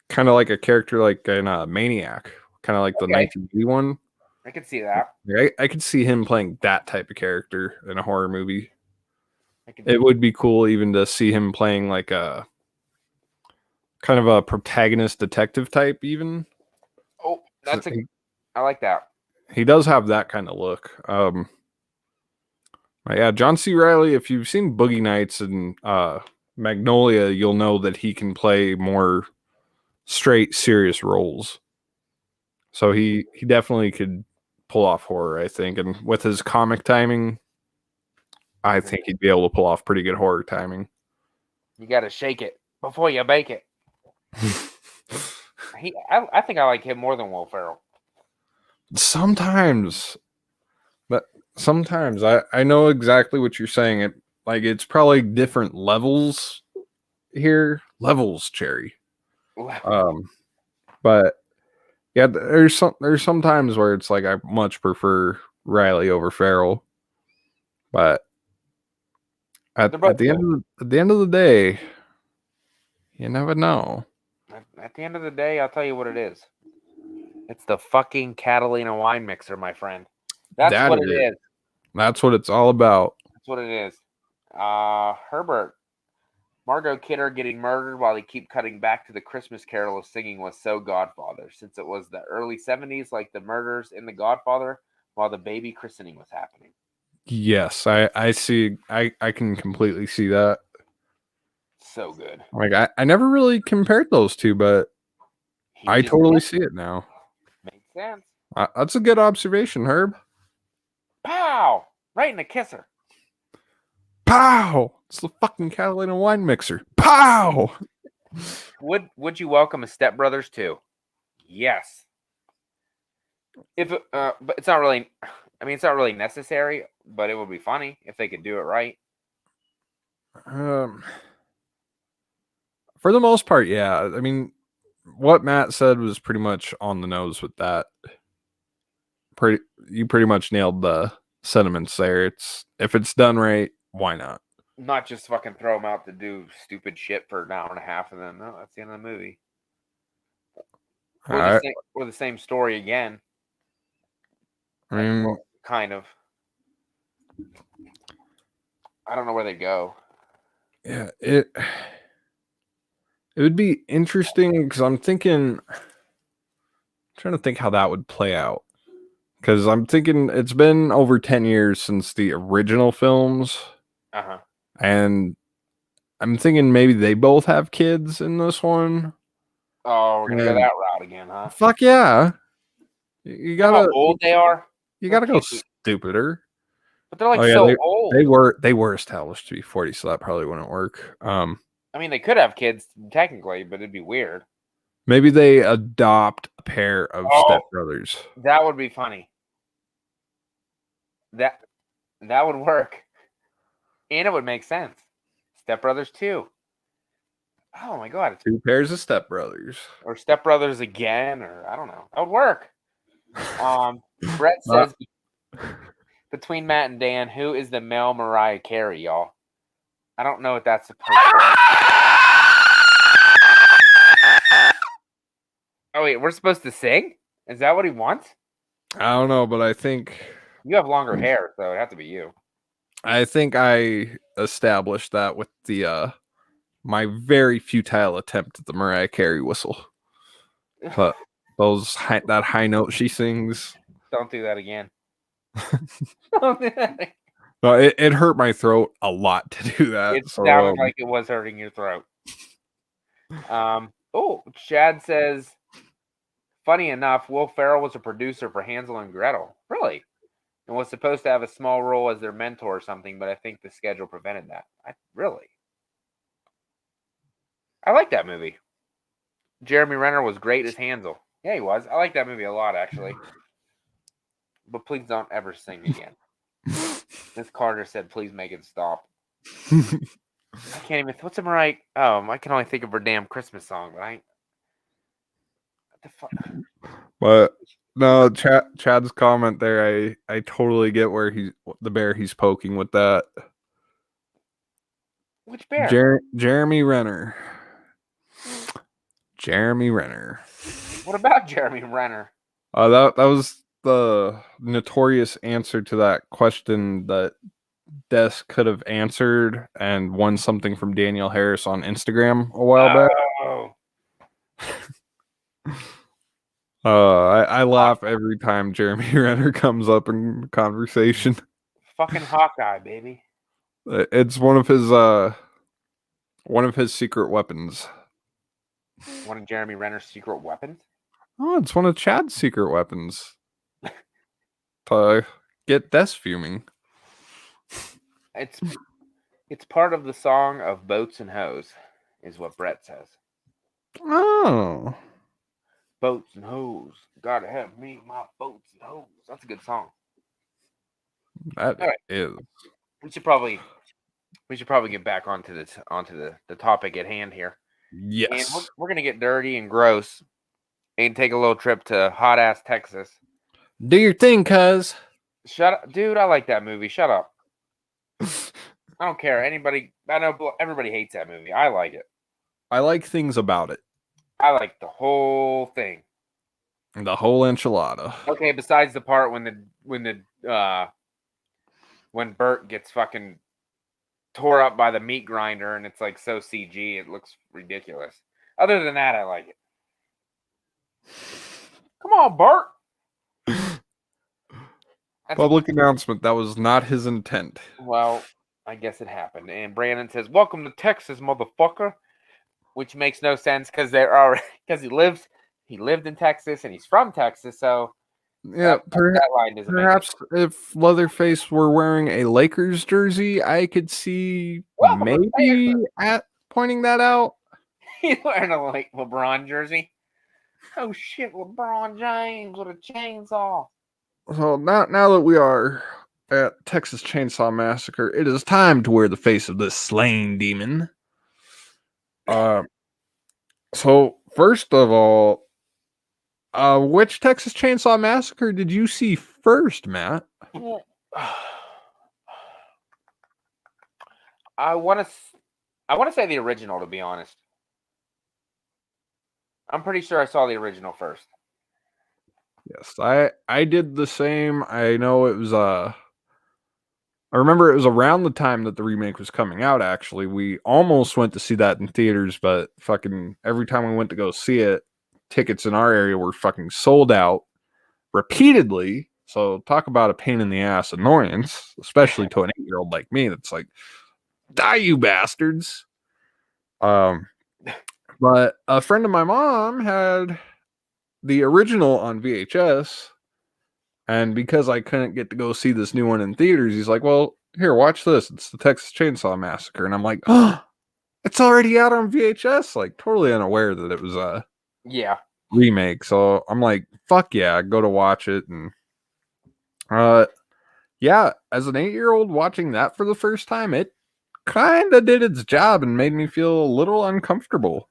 kind of like a character like in a Maniac, kind of like the 1981. I could see that. I could see him playing that type of character in a horror movie. It would be cool even to see him playing like a kind of a protagonist detective type even. I like that. He does have that kind of look. Yeah, John C. Reilly. If you've seen Boogie Nights and Magnolia, you'll know that he can play more straight, serious roles. So he definitely could pull off horror, I think. And with his comic timing, I think he'd be able to pull off pretty good horror timing. You got to shake it before you bake it. I think I like him more than Will Ferrell. Sometimes, but sometimes I know exactly what you're saying. It's probably different levels here. Levels, Cherry. But yeah, there's some times where it's like I much prefer Riley over Farrell. But at the end of the day, you never know. At the end of the day, I'll tell you what it is. It's the fucking Catalina wine mixer, my friend. That's what it is. That's what it's all about. That's what it is. Herbert, Margot Kidder getting murdered while they keep cutting back to the Christmas Carol of singing was so Godfather, since it was the early 70s, like the murders in The Godfather, while the baby christening was happening. Yes, I see. I can completely see that. So good. Like I never really compared those two, but I totally see it now. Makes sense. That's a good observation, Herb. Pow! Right in the kisser. Pow! It's the fucking Catalina wine mixer. Pow! Would you welcome a Step Brothers 2? Yes. But it's not really. I mean, it's not really necessary, but it would be funny if they could do it right. For the most part, yeah. I mean, what Matt said was pretty much on the nose with that. You pretty much nailed the sentiments there. If it's done right, why not? Not just fucking throw them out to do stupid shit for an hour and a half, and then no, that's the end of the movie. Or the same story again. I mean, kind of. I don't know where they go. Yeah, it would be interesting because I'm trying to think how that would play out. Because I'm thinking it's been over 10 years since the original films. Uh-huh. And I'm thinking maybe they both have kids in this one. Oh, we're going to go that route again, huh? Fuck yeah. You gotta. How old they are? You gotta go stupider. But they're like so old. They were established to be 40, so that probably wouldn't work. I mean, they could have kids technically, but it'd be weird. Maybe they adopt a pair of stepbrothers. That would be funny. That would work. And it would make sense. Stepbrothers 2. Oh my god. 2 pairs of stepbrothers. Or stepbrothers again, or I don't know. That would work. Brett says between Matt and Dan, who is the male Mariah Carey, y'all? I don't know what that's supposed to be. Oh wait, we're supposed to sing? Is that what he wants? I don't know, but I think you have longer hair, so it'd have to be you. I think I established that with the my very futile attempt at the Mariah Carey whistle. But that high note she sings. Don't do that again. No, it hurt my throat a lot to do that. It sounded like it was hurting your throat. Chad says, funny enough, Will Ferrell was a producer for Hansel and Gretel. Really? And was supposed to have a small role as their mentor or something, but I think the schedule prevented that. I like that movie. Jeremy Renner was great as Hansel. Yeah, he was. I like that movie a lot, actually. But please don't ever sing again. Miss Carter said, please make it stop. I can't even. What's a Mariah? Oh, I can only think of her damn Christmas song, right? What the fuck? But no, Chad's comment there, I totally get where the bear he's poking with that. Which bear? Jeremy Renner. Jeremy Renner. What about Jeremy Renner? That was the notorious answer to that question that Des could have answered and won something from Daniel Harris on Instagram a while back. I laugh every time Jeremy Renner comes up in conversation. Fucking Hawkeye, baby. It's one of his secret weapons. One of Jeremy Renner's secret weapons? Oh, it's one of Chad's secret weapons. To get desk fuming. It's part of the song of Boats and Hoes, is what Brett says. Oh. Boats and hoes. Gotta have me, my boats and hoes. That's a good song. That All right. is. We should probably get back onto the topic at hand here. Yes. And we're gonna get dirty and gross and take a little trip to hot ass Texas. Do your thing, cuz. Shut up, dude. I like that movie. Shut up. I don't care. I know everybody hates that movie. I like it. I like things about it. I like the whole thing. The whole enchilada. Okay, besides the part when Bert gets fucking tore up by the meat grinder and it's like so CG, it looks ridiculous. Other than that, I like it. Come on, Bert. Public announcement. That was not his intent. Well, I guess it happened. And Brandon says, "Welcome to Texas, motherfucker," which makes no sense because he lived in Texas and he's from Texas, so Yeah, that line doesn't perhaps if Leatherface were wearing a Lakers jersey, I could see maybe at pointing that out. He's wearing a like LeBron jersey. Oh shit, LeBron James with a chainsaw. So now that we are at Texas Chainsaw Massacre, it is time to wear the face of this slain demon. So first of all, which Texas Chainsaw Massacre did you see first, Matt? I want to say the original, to be honest. I'm pretty sure I saw the original first. Yes, I did the same. I know it was I remember it was around the time that the remake was coming out, actually. We almost went to see that in theaters, but fucking every time we went to go see it, tickets in our area were fucking sold out repeatedly. So talk about a pain in the ass annoyance, especially to an 8-year-old like me that's like, die you bastards. But a friend of my mom had the original on VHS, and because I couldn't get to go see this new one in theaters, he's like, well, here, watch this. It's the Texas Chainsaw Massacre. And I'm like, oh, it's already out on VHS. Like, totally unaware that it was a remake. So I'm like, fuck yeah, go to watch it. And yeah, as an 8-year-old watching that for the first time, it kind of did its job and made me feel a little uncomfortable.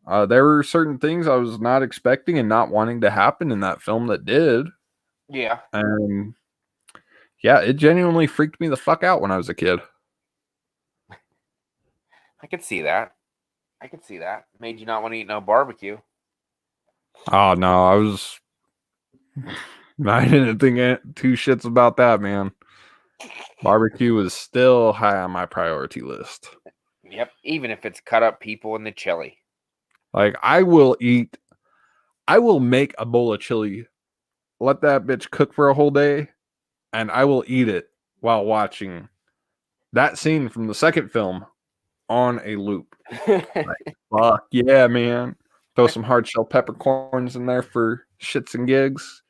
There were certain things I was not expecting and not wanting to happen in that film that did. Yeah. And yeah, it genuinely freaked me the fuck out when I was a kid. I could see that. Made you not want to eat no barbecue. Oh no, I didn't think two shits about that, man. Barbecue was still high on my priority list. Yep, even if it's cut up people in the chili. Like, I will make a bowl of chili, let that bitch cook for a whole day, and I will eat it while watching that scene from the second film on a loop. Like, fuck yeah, man. Throw some hard shell peppercorns in there for shits and gigs.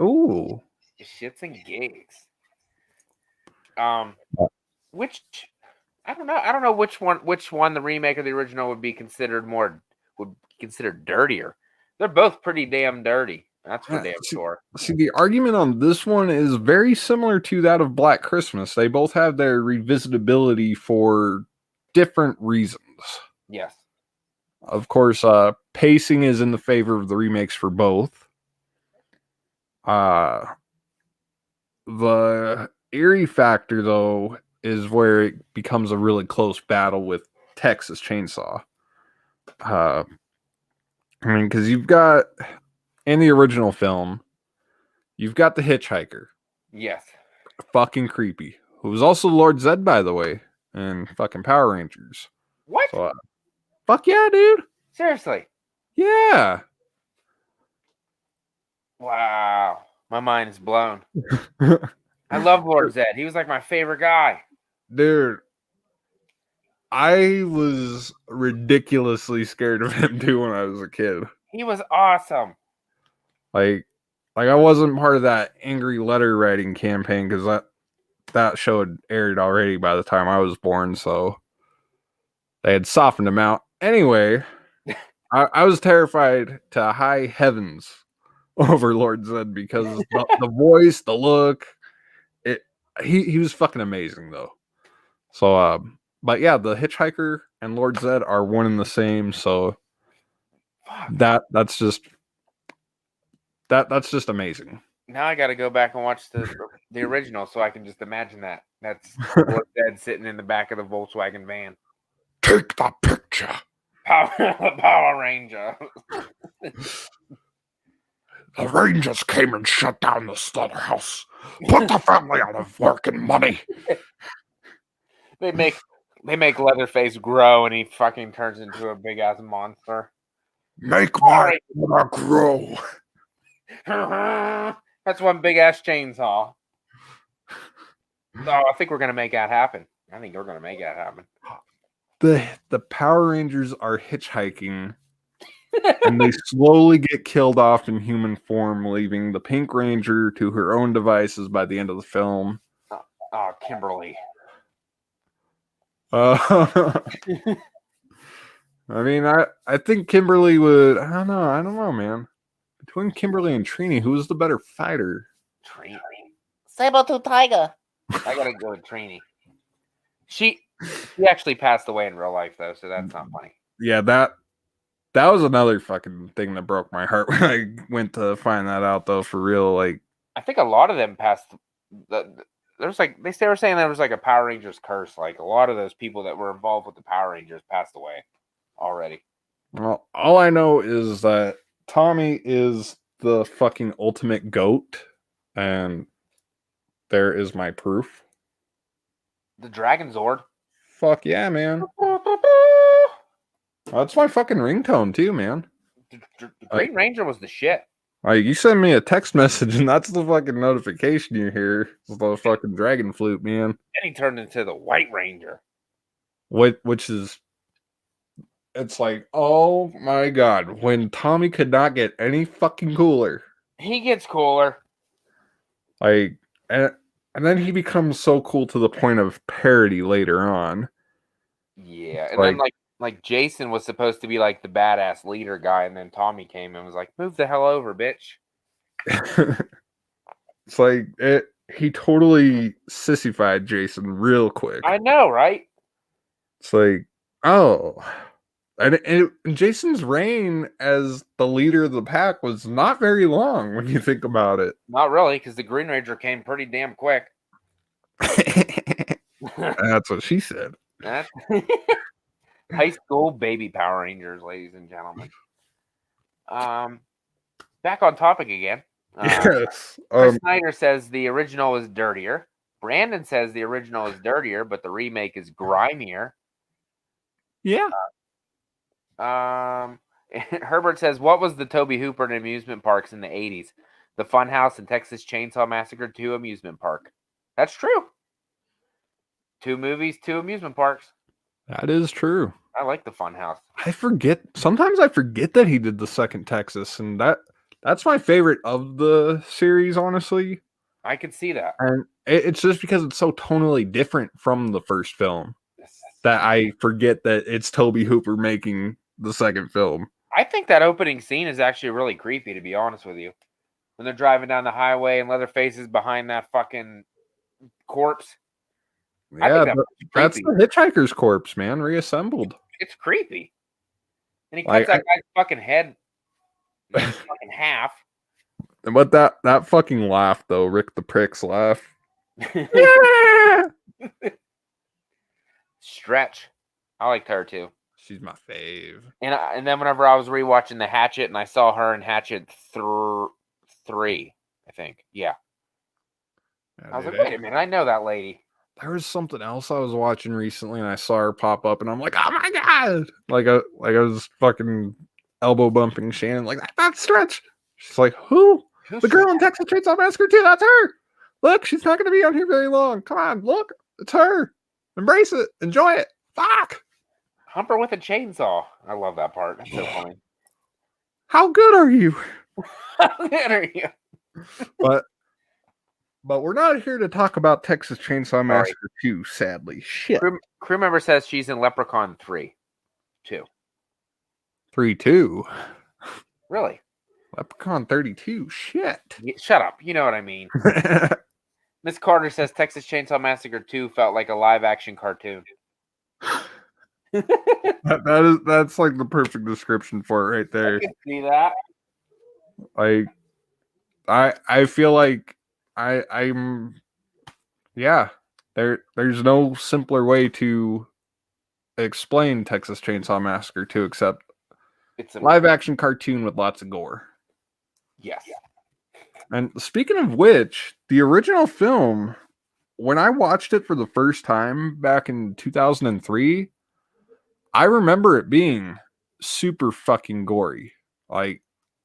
Ooh. Shits and gigs. Which I don't know which one the remake or the original would be considered dirtier. They're both pretty damn dirty. That's for damn sure. See, the argument on this one is very similar to that of Black Christmas. They both have their revisitability for different reasons. Yes. Of course, pacing is in the favor of the remakes for both. The eerie factor, though, is where it becomes a really close battle with Texas Chainsaw. I mean, because you've got, in the original film, you've got the hitchhiker. Yes. Fucking creepy. Who was also Lord Zed, by the way, in fucking Power Rangers. What? So, fuck yeah, dude. Seriously? Yeah. Wow. My mind is blown. I love Lord Zed. He was like my favorite guy. Dude, I was ridiculously scared of him too when I was a kid. He was awesome. Like, I wasn't part of that angry letter writing campaign because that show had aired already by the time I was born, so they had softened him out. Anyway, I was terrified to high heavens over Lord Zed because the voice, the look, it he was fucking amazing though. So but yeah, the Hitchhiker and Lord Zed are one and the same, so Fuck. that's just amazing. Now I got to go back and watch the original so I can just imagine that. That's Lord Zed sitting in the back of the Volkswagen van. Take the picture. Power Ranger. The Rangers came and shut down the slaughterhouse. Put the family out of work and money. They make Leatherface grow and he fucking turns into a big ass monster. Make my mother grow. That's one big ass chainsaw. Oh, I think we're gonna make that happen. I think we're gonna make that happen. The Power Rangers are hitchhiking, and they slowly get killed off in human form, leaving the Pink Ranger to her own devices by the end of the film. Oh, Kimberly. I mean, I think Kimberly would. I don't know, man. Between Kimberly and Trini, who's the better fighter? Trini. Saber-tooth tiger. I gotta go with Trini. She actually passed away in real life though, so that's not funny. Yeah, that was another fucking thing that broke my heart when I went to find that out though, for real. Like, I think a lot of them passed. There's like they were saying there was like a Power Rangers curse. Like a lot of those people that were involved with the Power Rangers passed away already. well, all I know is that Tommy is the fucking ultimate goat, and there is my proof. The Dragon Zord. Fuck yeah, man. That's my fucking ringtone too, man. The Green Ranger was the shit. Like, you send me a text message and that's the fucking notification you hear. It's the fucking dragon flute, man. Then he turned into the White Ranger. Which is, it's like, oh my god, when Tommy could not get any fucking cooler. He gets cooler. Like, and then he becomes so cool to the point of parody later on. Yeah, and then like Jason was supposed to be like the badass leader guy, and then Tommy came and was like, "Move the hell over, bitch." It's like he totally sissified Jason real quick. I know, right? It's like, oh, and Jason's reign as the leader of the pack was not very long when you think about it. Not really, because the Green Ranger came pretty damn quick. That's what she said. That's high school baby Power Rangers, ladies and gentlemen. Back on topic again. Yes. Chris Snyder says the original is dirtier. Brandon says the original is dirtier, but the remake is grimier. Yeah. Herbert says, what was the Toby Hooper in amusement parks in the 80s? The Funhouse and Texas Chainsaw Massacre 2 amusement park. That's true. 2 movies, 2 amusement parks. That is true. I like the Funhouse. Sometimes I forget that he did the second Texas, and that's my favorite of the series, honestly. I could see that. And it's just because it's so tonally different from the first film that I forget that it's Toby Hooper making the second film. I think that opening scene is actually really creepy, to be honest with you. When they're driving down the highway and Leatherface is behind that fucking corpse. Yeah, that's the hitchhiker's corpse, man, reassembled. It's creepy. And he cuts that guy's fucking head in fucking half. But that fucking laugh, though, Rick the Prick's laugh. Stretch. I liked her, too. She's my fave. And then whenever I was rewatching The Hatchet and I saw her in Hatchet 3, I think. Yeah. I was like, wait a minute, I know that lady. There was something else I was watching recently and I saw her pop up and I'm like, oh my god! Like I was fucking elbow bumping Shannon, like, that's Stretch. She's like, who? The girl in Texas Chainsaw Massacre 2, that's her. Look, she's not going to be on here very long. Come on, look, it's her. Embrace it. Enjoy it. Fuck. Hump her with a chainsaw. I love that part. That's so funny. How good are you? How good are you? But we're not here to talk about Texas Chainsaw Massacre 2, sadly. Shit. Crew member says she's in Leprechaun 3. 2. 3-2. Really? Leprechaun 32. Shit. Shut up. You know what I mean. Miss Carter says Texas Chainsaw Massacre 2 felt like a live-action cartoon. That's like the perfect description for it right there. I can see that. I feel like I'm there's no simpler way to explain Texas Chainsaw Massacre 2 except it's a live action cartoon with lots of gore. Yes. And speaking of which, the original film, when I watched it for the first time back in 2003, I remember it being super fucking gory. Like,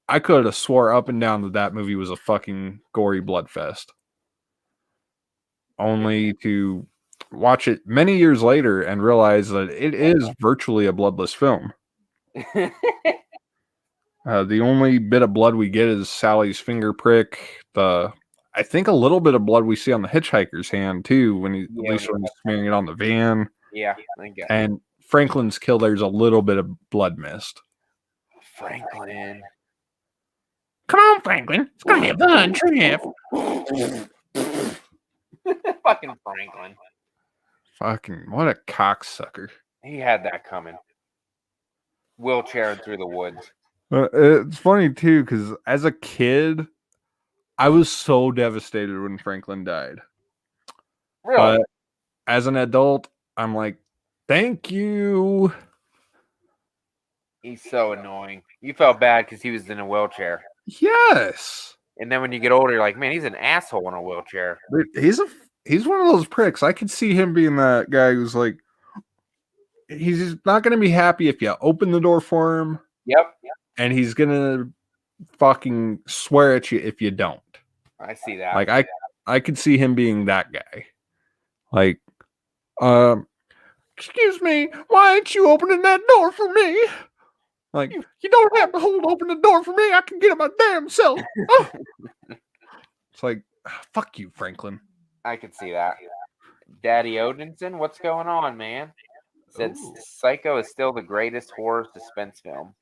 I could have swore up and down that movie was a fucking gory bloodfest. Only to watch it many years later and realize that it is virtually a bloodless film. The only bit of blood we get is Sally's finger prick. I think a little bit of blood we see on the hitchhiker's hand too, when at least when he's smearing it on the van. Yeah, I guess. And Franklin's kill, there's a little bit of blood missed. Franklin. Come on, Franklin. It's gonna be a fun trip. Fucking Franklin. Fucking what a cocksucker. He had that coming. Wheelchairing through the woods. It's funny too, because as a kid, I was so devastated when Franklin died. Really? But as an adult, I'm like, thank you. He's so annoying. You felt bad because he was in a wheelchair. Yes. And then when you get older, you're like, man, he's an asshole in a wheelchair. He's one of those pricks. I could see him being that guy who's like, he's not going to be happy if you open the door for him. Yep. And he's going to fucking swear at you if you don't. I see that. Like, I could see him being that guy. Like, excuse me, why aren't you opening that door for me? Like, you don't have to open the door for me. I can get it my damn self. Oh. It's like, fuck you, Franklin. I could see that. Daddy Odinson, what's going on, man? Said Psycho is still the greatest horror suspense film.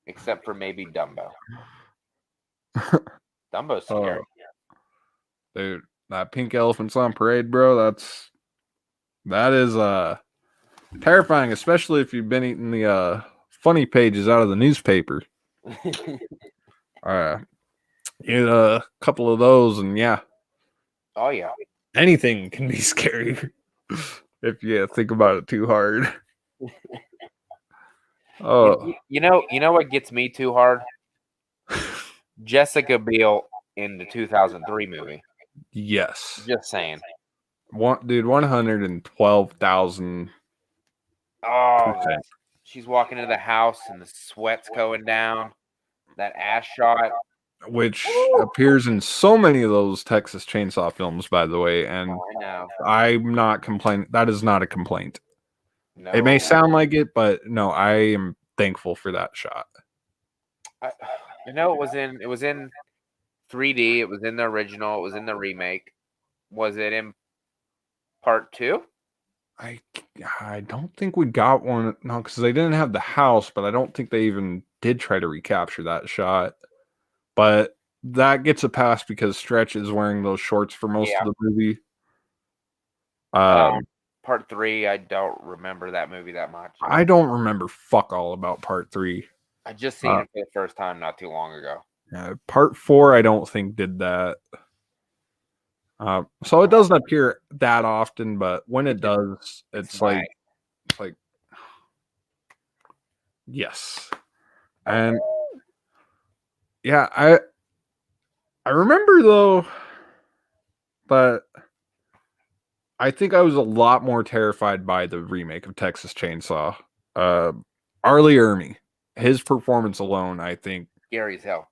Except for maybe Dumbo. Dumbo's scary. Dude, that pink elephant's on parade, bro. That is terrifying, especially if you've been eating the funny pages out of the newspaper. Eat a couple of those, and yeah. Oh yeah. Anything can be scary if you think about it too hard. Oh, you know what gets me too hard? Jessica Biel in the 2003 movie. Yes. Just saying. 112,000. Oh, she's walking into the house and the sweat's going down. That ass shot. Which appears in so many of those Texas Chainsaw films, by the way. And I know. I'm not complaining. That is not a complaint. No. It may sound like it, but no, I am thankful for that shot. You know, it was in 3D. It was in the original. It was in the remake. Was it in part 2? I don't think we got one. No, because they didn't have the house, but I don't think they even did try to recapture that shot. But that gets a pass because Stretch is wearing those shorts for most of the movie. Part 3, I don't remember that movie that much. I don't remember fuck all about part 3. I just seen it for the first time not too long ago. Yeah, part 4, I don't think did that. So it doesn't appear that often, but when it does, it's like, yes. And yeah, I remember though, but I think I was a lot more terrified by the remake of Texas Chainsaw. Arlie Ermey, his performance alone, I think, scary as hell.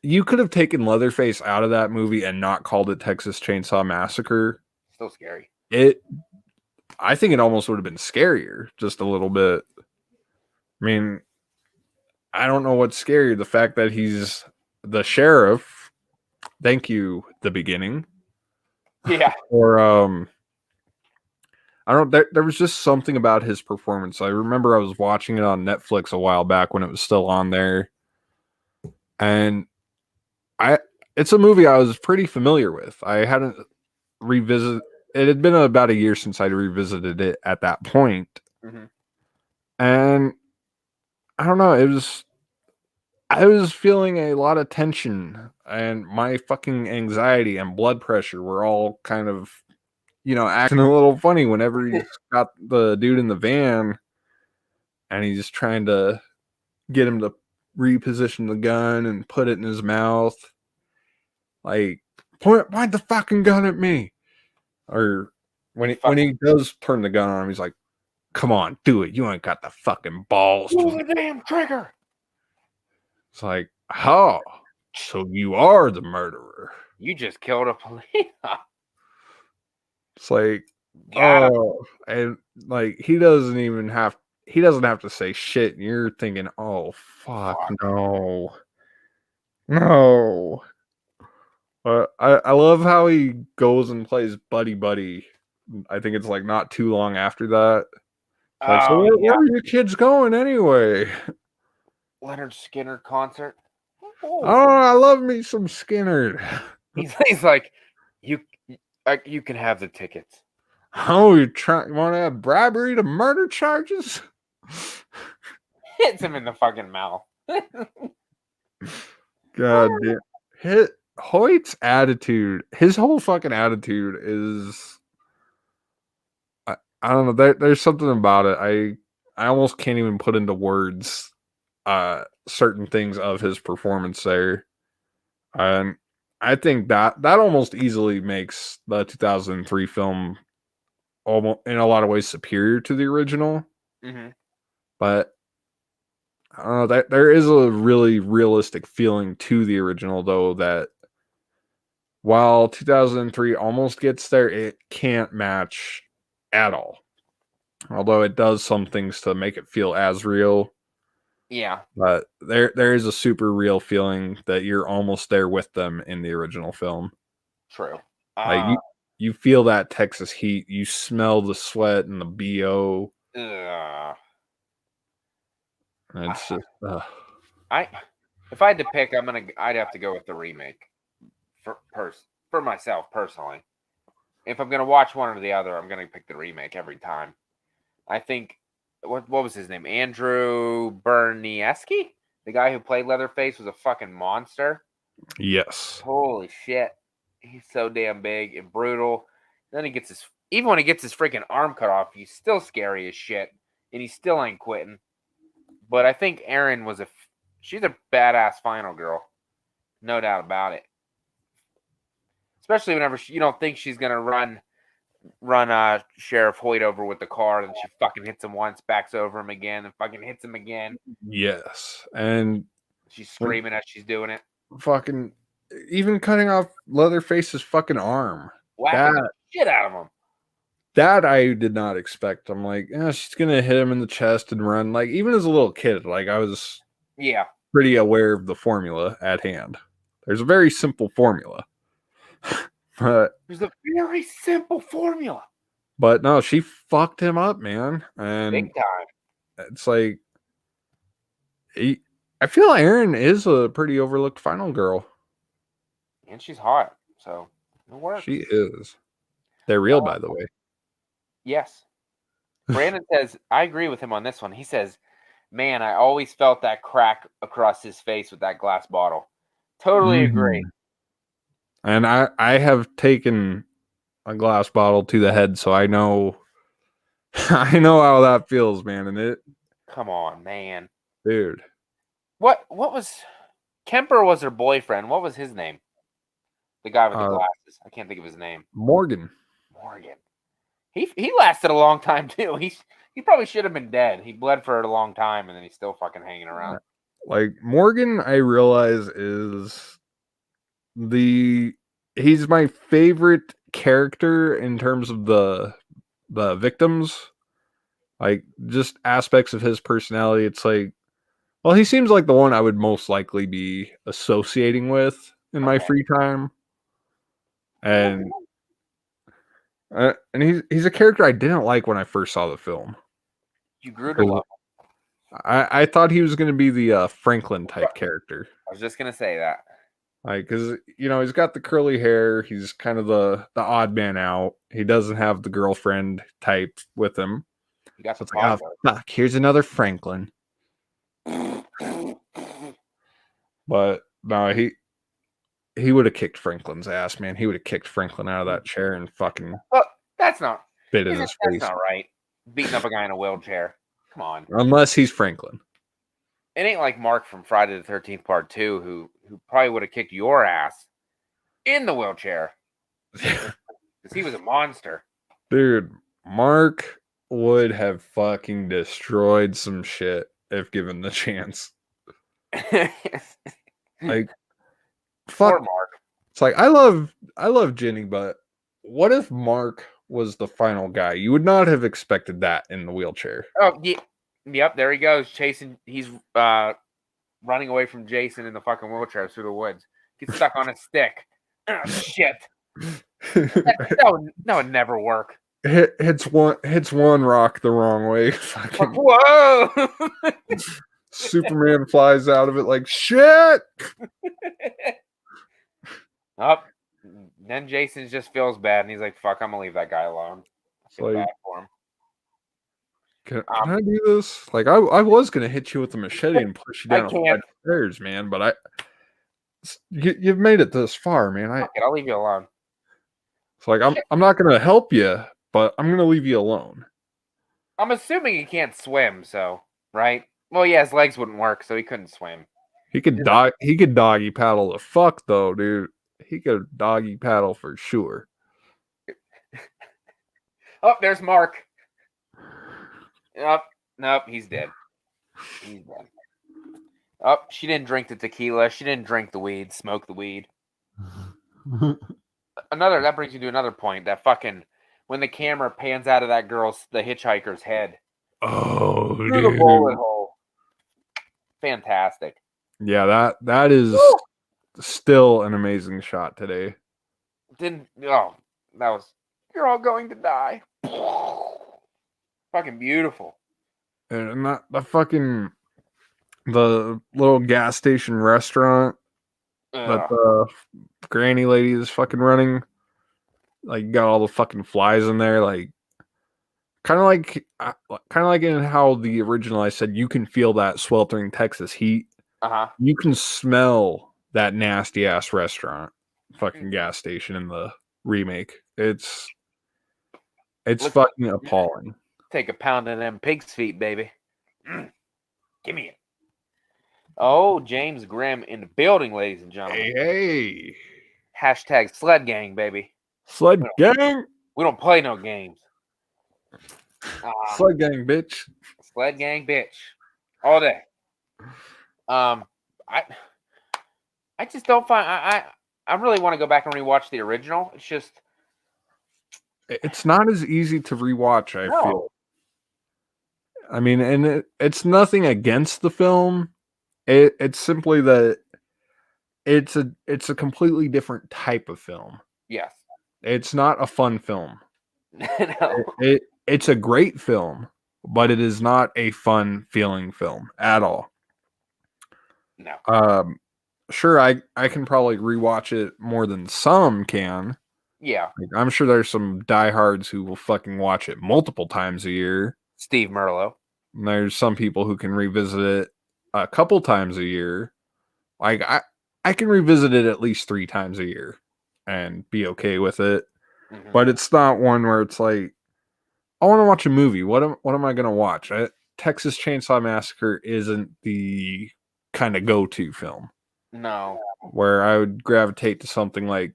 you could have taken Leatherface out of that movie and not called it Texas Chainsaw Massacre. Still scary. I think it almost would have been scarier, just a little bit. I mean, I don't know what's scarier, the fact that he's the sheriff. Thank you, the beginning. Yeah. Or I don't. There was just something about his performance. I remember I was watching it on Netflix a while back when it was still on there, and I. It's a movie I was pretty familiar with. I hadn't revisited. It had been about a year since I'd revisited it at that point, and I don't know. I was feeling a lot of tension, and my fucking anxiety and blood pressure were all kind of, acting a little funny whenever he's got the dude in the van and he's trying to get him to reposition the gun and put it in his mouth. Like, point the fucking gun at me. Or when he does turn the gun on him, he's like, come on, do it. You ain't got the fucking balls. Pull the damn trigger. It's like, oh, so you are the murderer. You just killed a police. It's like, oh, and like he doesn't have to say shit. And you're thinking, oh fuck. No. No. I love how he goes and plays Buddy Buddy. I think it's like not too long after that. Like, so where are your kids going anyway? Leonard Skinner concert. Oh, I love me some Skinner. He's like, you can have the tickets. Oh, you want to have bribery to murder charges? Hits him in the fucking mouth. God damn. Hoyt's attitude, his whole fucking attitude is, I don't know. There's something about it. I almost can't even put into words certain things of his performance there. And I think that almost easily makes the 2003 film almost in a lot of ways superior to the original. But I don't know, that there is a really realistic feeling to the original, though, that while 2003 almost gets there, it can't match at all. Although it does some things to make it feel as real. Yeah. But there is a super real feeling that you're almost there with them in the original film. True. Like you feel that Texas heat, you smell the sweat and the BO. And it's just if I had to pick, I'd have to go with the remake for myself personally. If I'm gonna watch one or the other, I'm gonna pick the remake every time. I think what was his name? Andrew Bernieski? The guy who played Leatherface was a fucking monster. Yes. Holy shit. He's so damn big and brutal. Then even when he gets his freaking arm cut off, he's still scary as shit. And he still ain't quitting. But I think Erin she's a badass final girl. No doubt about it. Especially whenever you don't think she's gonna run Sheriff Hoyt over with the car, and she fucking hits him once, backs over him again, and fucking hits him again. Yes. And she's screaming as she's doing it. Fucking even cutting off Leatherface's fucking arm. Whacking the shit out of him. That I did not expect. I'm like, she's gonna hit him in the chest and run. Like, even as a little kid, like I was pretty aware of the formula at hand. There's a very simple formula. But there's a very simple formula. But no, she fucked him up, man. And big time. It's like I feel Erin is a pretty overlooked final girl. And she's hot, so it works. She is. They're real, by the way. Yes. Brandon says, I agree with him on this one. He says, man, I always felt that crack across his face with that glass bottle. Totally agree. And I have taken a glass bottle to the head, so I know how that feels, man. And it. Come on, man. Dude. What was Kemper was her boyfriend? What was his name? The guy with the glasses. I can't think of his name. Morgan. He lasted a long time too. He probably should have been dead. He bled for a long time, and then he's still fucking hanging around. Like Morgan, I realize is the he's my favorite character in terms of the victims. Like just aspects of his personality. It's like, well, he seems like the one I would most likely be associating with in my Okay. free time, and he's a character I didn't like when I first saw the film. You grew to love him. I thought he was going to be the Franklin type character. I was just gonna say that. Like, cause he's got the curly hair. He's kind of the odd man out. He doesn't have the girlfriend type with him. You got So the it's like, oh pod fuck, here's another Franklin. though. But no, he would have kicked Franklin's ass, man. He would have kicked Franklin out of that chair and fucking Well, that's not. bit in his That's face. not right. Beating up a guy in a wheelchair. Come on. Unless he's Franklin. It ain't like Mark from Friday the 13th Part 2 who probably would have kicked your ass in the wheelchair because he was a monster. Dude, Mark would have fucking destroyed some shit if given the chance. Like, Poor fuck. Mark. It's like I love Jenny, but what if Mark was the final guy? You would not have expected that in the wheelchair. Oh, yeah. Yep, there he goes. Chasing. He's running away from Jason in the fucking wheelchair through the woods. Gets stuck on a stick. Oh, shit. That would never work. Hits one rock the wrong way. Fucking Whoa! Superman flies out of it like shit. Up. Then Jason just feels bad and he's like, "Fuck, I'm gonna leave that guy alone." I feel Like, bad for him. can I do this? Like, I was gonna hit you with a machete and push you I down a flight can't. of stairs, man. But you've made it this far, man. Fuck it, I'll leave you alone. It's like I'm not gonna help you, but I'm gonna leave you alone. I'm assuming he can't swim, so right? Well, yeah, his legs wouldn't work, so he couldn't swim. He could doggy paddle the fuck though, dude. He could doggy paddle for sure. Oh, there's Mark. Nope, he's dead. He's dead. Oh, she didn't drink the tequila. She didn't drink the weed, smoke the weed. That brings you to another point. That fucking when the camera pans out of the hitchhiker's head Oh, through dude. the bullet hole. Fantastic. Yeah, that is still an amazing shot today. That was you're all going to die. Fucking beautiful. And that the little gas station restaurant that the granny lady is fucking running. Like, got all the fucking flies in there, like kind of like in how the original I said you can feel that sweltering Texas heat. You can smell that nasty ass restaurant, fucking gas station in the remake. It's fucking appalling. Take a pound of them pig's feet, baby. Give me it. Oh, James Grimm in the building, ladies and gentlemen. Hey. Hashtag sled gang, baby. Sled gang. We don't play no games. Sled gang, bitch. Sled gang, bitch. All day. I just don't find I really want to go back and rewatch the original. It's just it's not as easy to rewatch, I feel. I mean, and it's nothing against the film. It's simply that it's a completely different type of film. Yes. It's not a fun film. No. It's a great film, but it is not a fun feeling film at all. No. Sure, I can probably rewatch it more than some can. Yeah. Like, I'm sure there's some diehards who will fucking watch it multiple times a year. Steve Merlo. And there's some people who can revisit it a couple times a year. Like, I can revisit it at least 3 times a year and be okay with it. Mm-hmm. But it's not one where it's like, I want to watch a movie. What am I going to watch? Texas Chainsaw Massacre isn't the kind of go-to film. No. Where I would gravitate to something like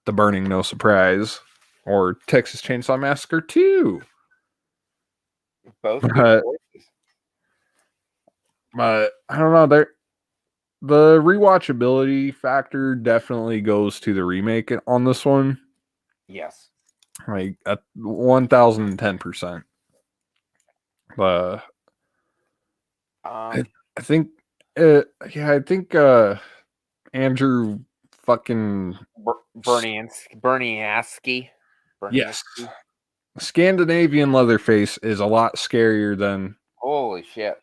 The Burning No Surprise or Texas Chainsaw Massacre 2. Both good choices. But I don't know. The rewatchability factor definitely goes to the remake on this one. Yes. Like at 1010%. Uh, I, Um, I think, yeah, I think Andrew fucking Berniansky. yes, Berniansky. Scandinavian Leatherface is a lot scarier than. Holy shit.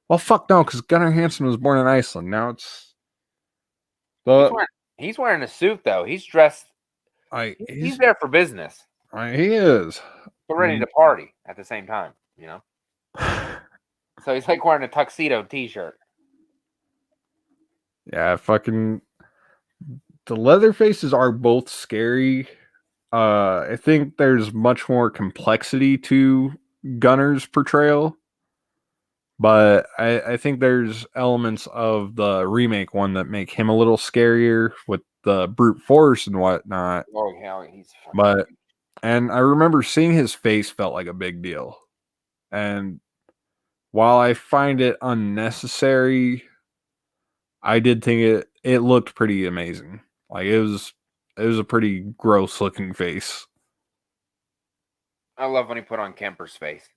Well, fuck no, because Gunnar Hansen was born in Iceland. Now it's He's the wearing he's wearing a suit though. He's dressed. I He's there for business, he is. but I ready mean, to party at the same time. You know. So he's like wearing a tuxedo T-shirt. yeah, fucking the Leatherfaces are both scary. I think there's much more complexity to Gunner's portrayal, but I think there's elements of the remake one that make him a little scarier with the brute force and whatnot. Oh hell, he's fucking. But and I remember seeing his face felt like a big deal. And while I find it unnecessary, I did think it looked pretty amazing. Like it was a pretty gross looking face. I love when he put on Kemper's face.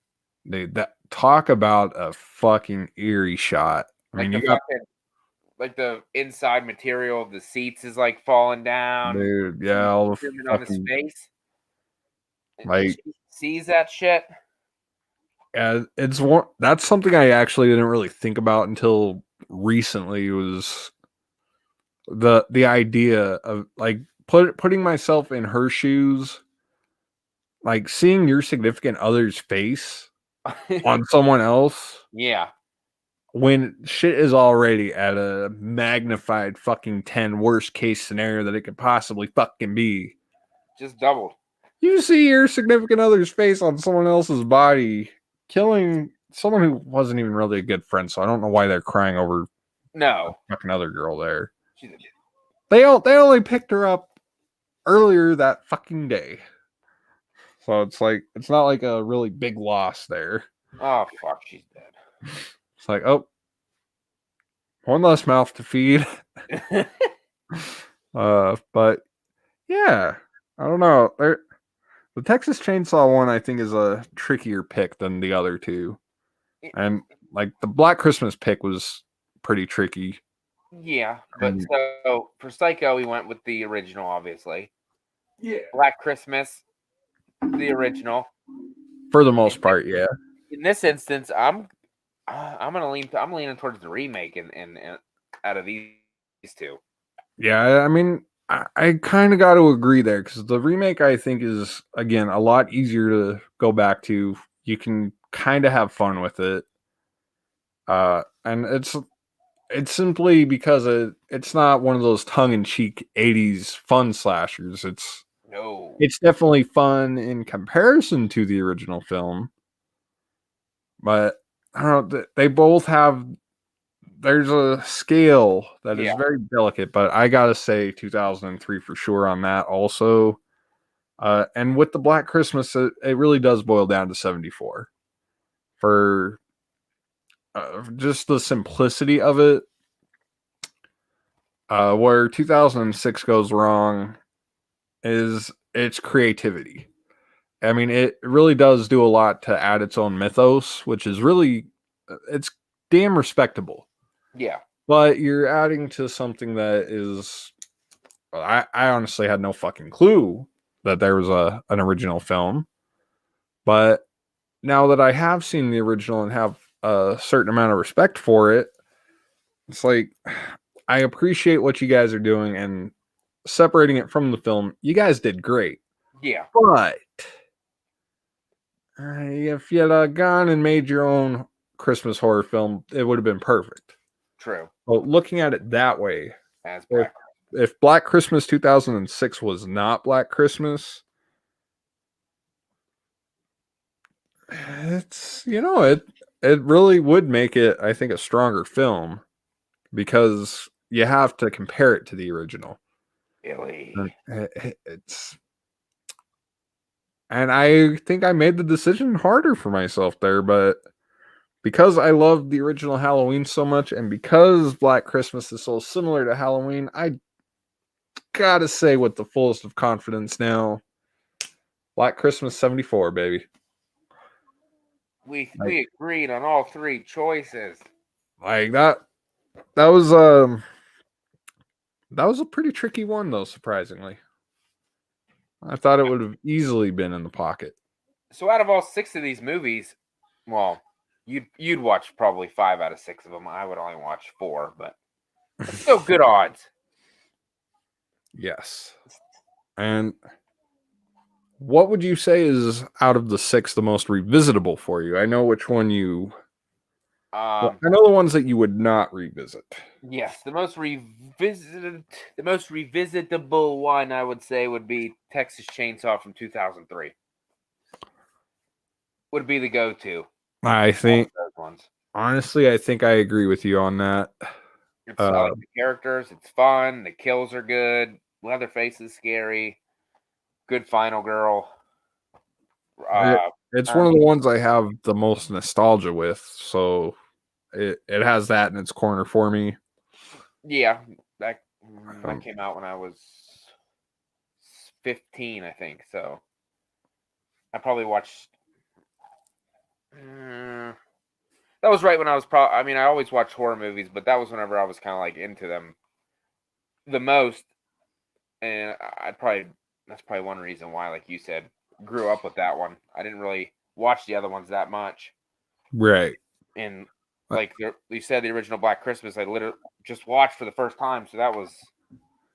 Dude, that talk about a fucking eerie shot. I Like mean, the you got fucking like the inside material of the seats is like falling down. dude, You yeah, all the zoom in on his fucking face. And like she sees that shit. yeah, it's one that's something I actually didn't really think about until recently was the idea of like putting myself in her shoes, like seeing your significant other's face on someone else Yeah, when shit is already at a magnified fucking 10 worst case scenario that it could possibly fucking be. just doubled. You see your significant other's face on someone else's body, killing someone who wasn't even really a good friend. So I don't know why they're crying over a No, fucking other girl there. she's a, They only picked her up earlier that fucking day. So it's like it's not like a really big loss there. oh fuck, she's It's like, oh, one less mouth to feed. dead. But yeah, I don't know. The Texas Chainsaw one, I think, is a trickier pick than the other two, and like the Black Christmas pick was pretty tricky. Yeah, but And so for Psycho, we went with the original, obviously. yeah, Black Christmas, the original. for the most part, yeah, In this instance, I'm leaning towards the remake, and out of these two. yeah. I mean, I kind of got to agree there because the remake, I think, is again a lot easier to go back to. You can kind of have fun with it, and it's simply because it's not one of those tongue-in-cheek 80s fun slashers. No, It's definitely fun in comparison to the original film, but I don't know, they both have there's a scale that is yeah, very delicate, but I gotta say 2003 for sure on that also. And with the Black Christmas, it really does boil down to 74 for just the simplicity of it. Where 2006 goes wrong is its creativity. I mean, it really does do a lot to add its own mythos, which is really it's damn respectable. yeah, But you're adding to something that is I honestly had no fucking clue that there was an original film. But now that I have seen the original and have a certain amount of respect for it, it's like I appreciate what you guys are doing and separating it from the film. You guys did great. yeah. But if you'd gone and made your own Christmas horror film, it would have been perfect. True. But looking at it that way, As if, Black. if Black Christmas 2006 was not Black Christmas, it really would make it, I think, a stronger film because you have to compare it to the original. And Really. it's and I think I made the decision harder for myself there, but because I love the original Halloween so much, and because Black Christmas is so similar to Halloween, I gotta say with the fullest of confidence now, Black Christmas '74, baby. Like, We agreed on all three choices. like that was a pretty tricky one though, surprisingly. I thought it would have easily been in the pocket. So out of all six of these movies, well, you'd watch probably 5 out of 6 of them. I would only watch 4, but it's still good odds. Yes. And what would you say is out of the six the most revisitable for you? I know which one you. Well, I know the ones that you would not revisit. Yes, the most revisitable one I would say would be Texas Chainsaw from 2003. Would be the go-to. I think, Those ones. honestly, I think I agree with you on that. I like the characters. It's fun. The kills are good. Leatherface is scary. Good final girl. It's one of the ones I have the most nostalgia with, so it has that in its corner for me. Yeah, that came out when I was 15, I think. So I probably watched. That was right when I was I mean, I always watch horror movies, but that was whenever I was kind of like into them the most, and that's probably one reason why, like you said, grew up with that one. I didn't really watch the other ones that much, Right. and like you said, the original Black Christmas, I literally just watched for the first time, so that was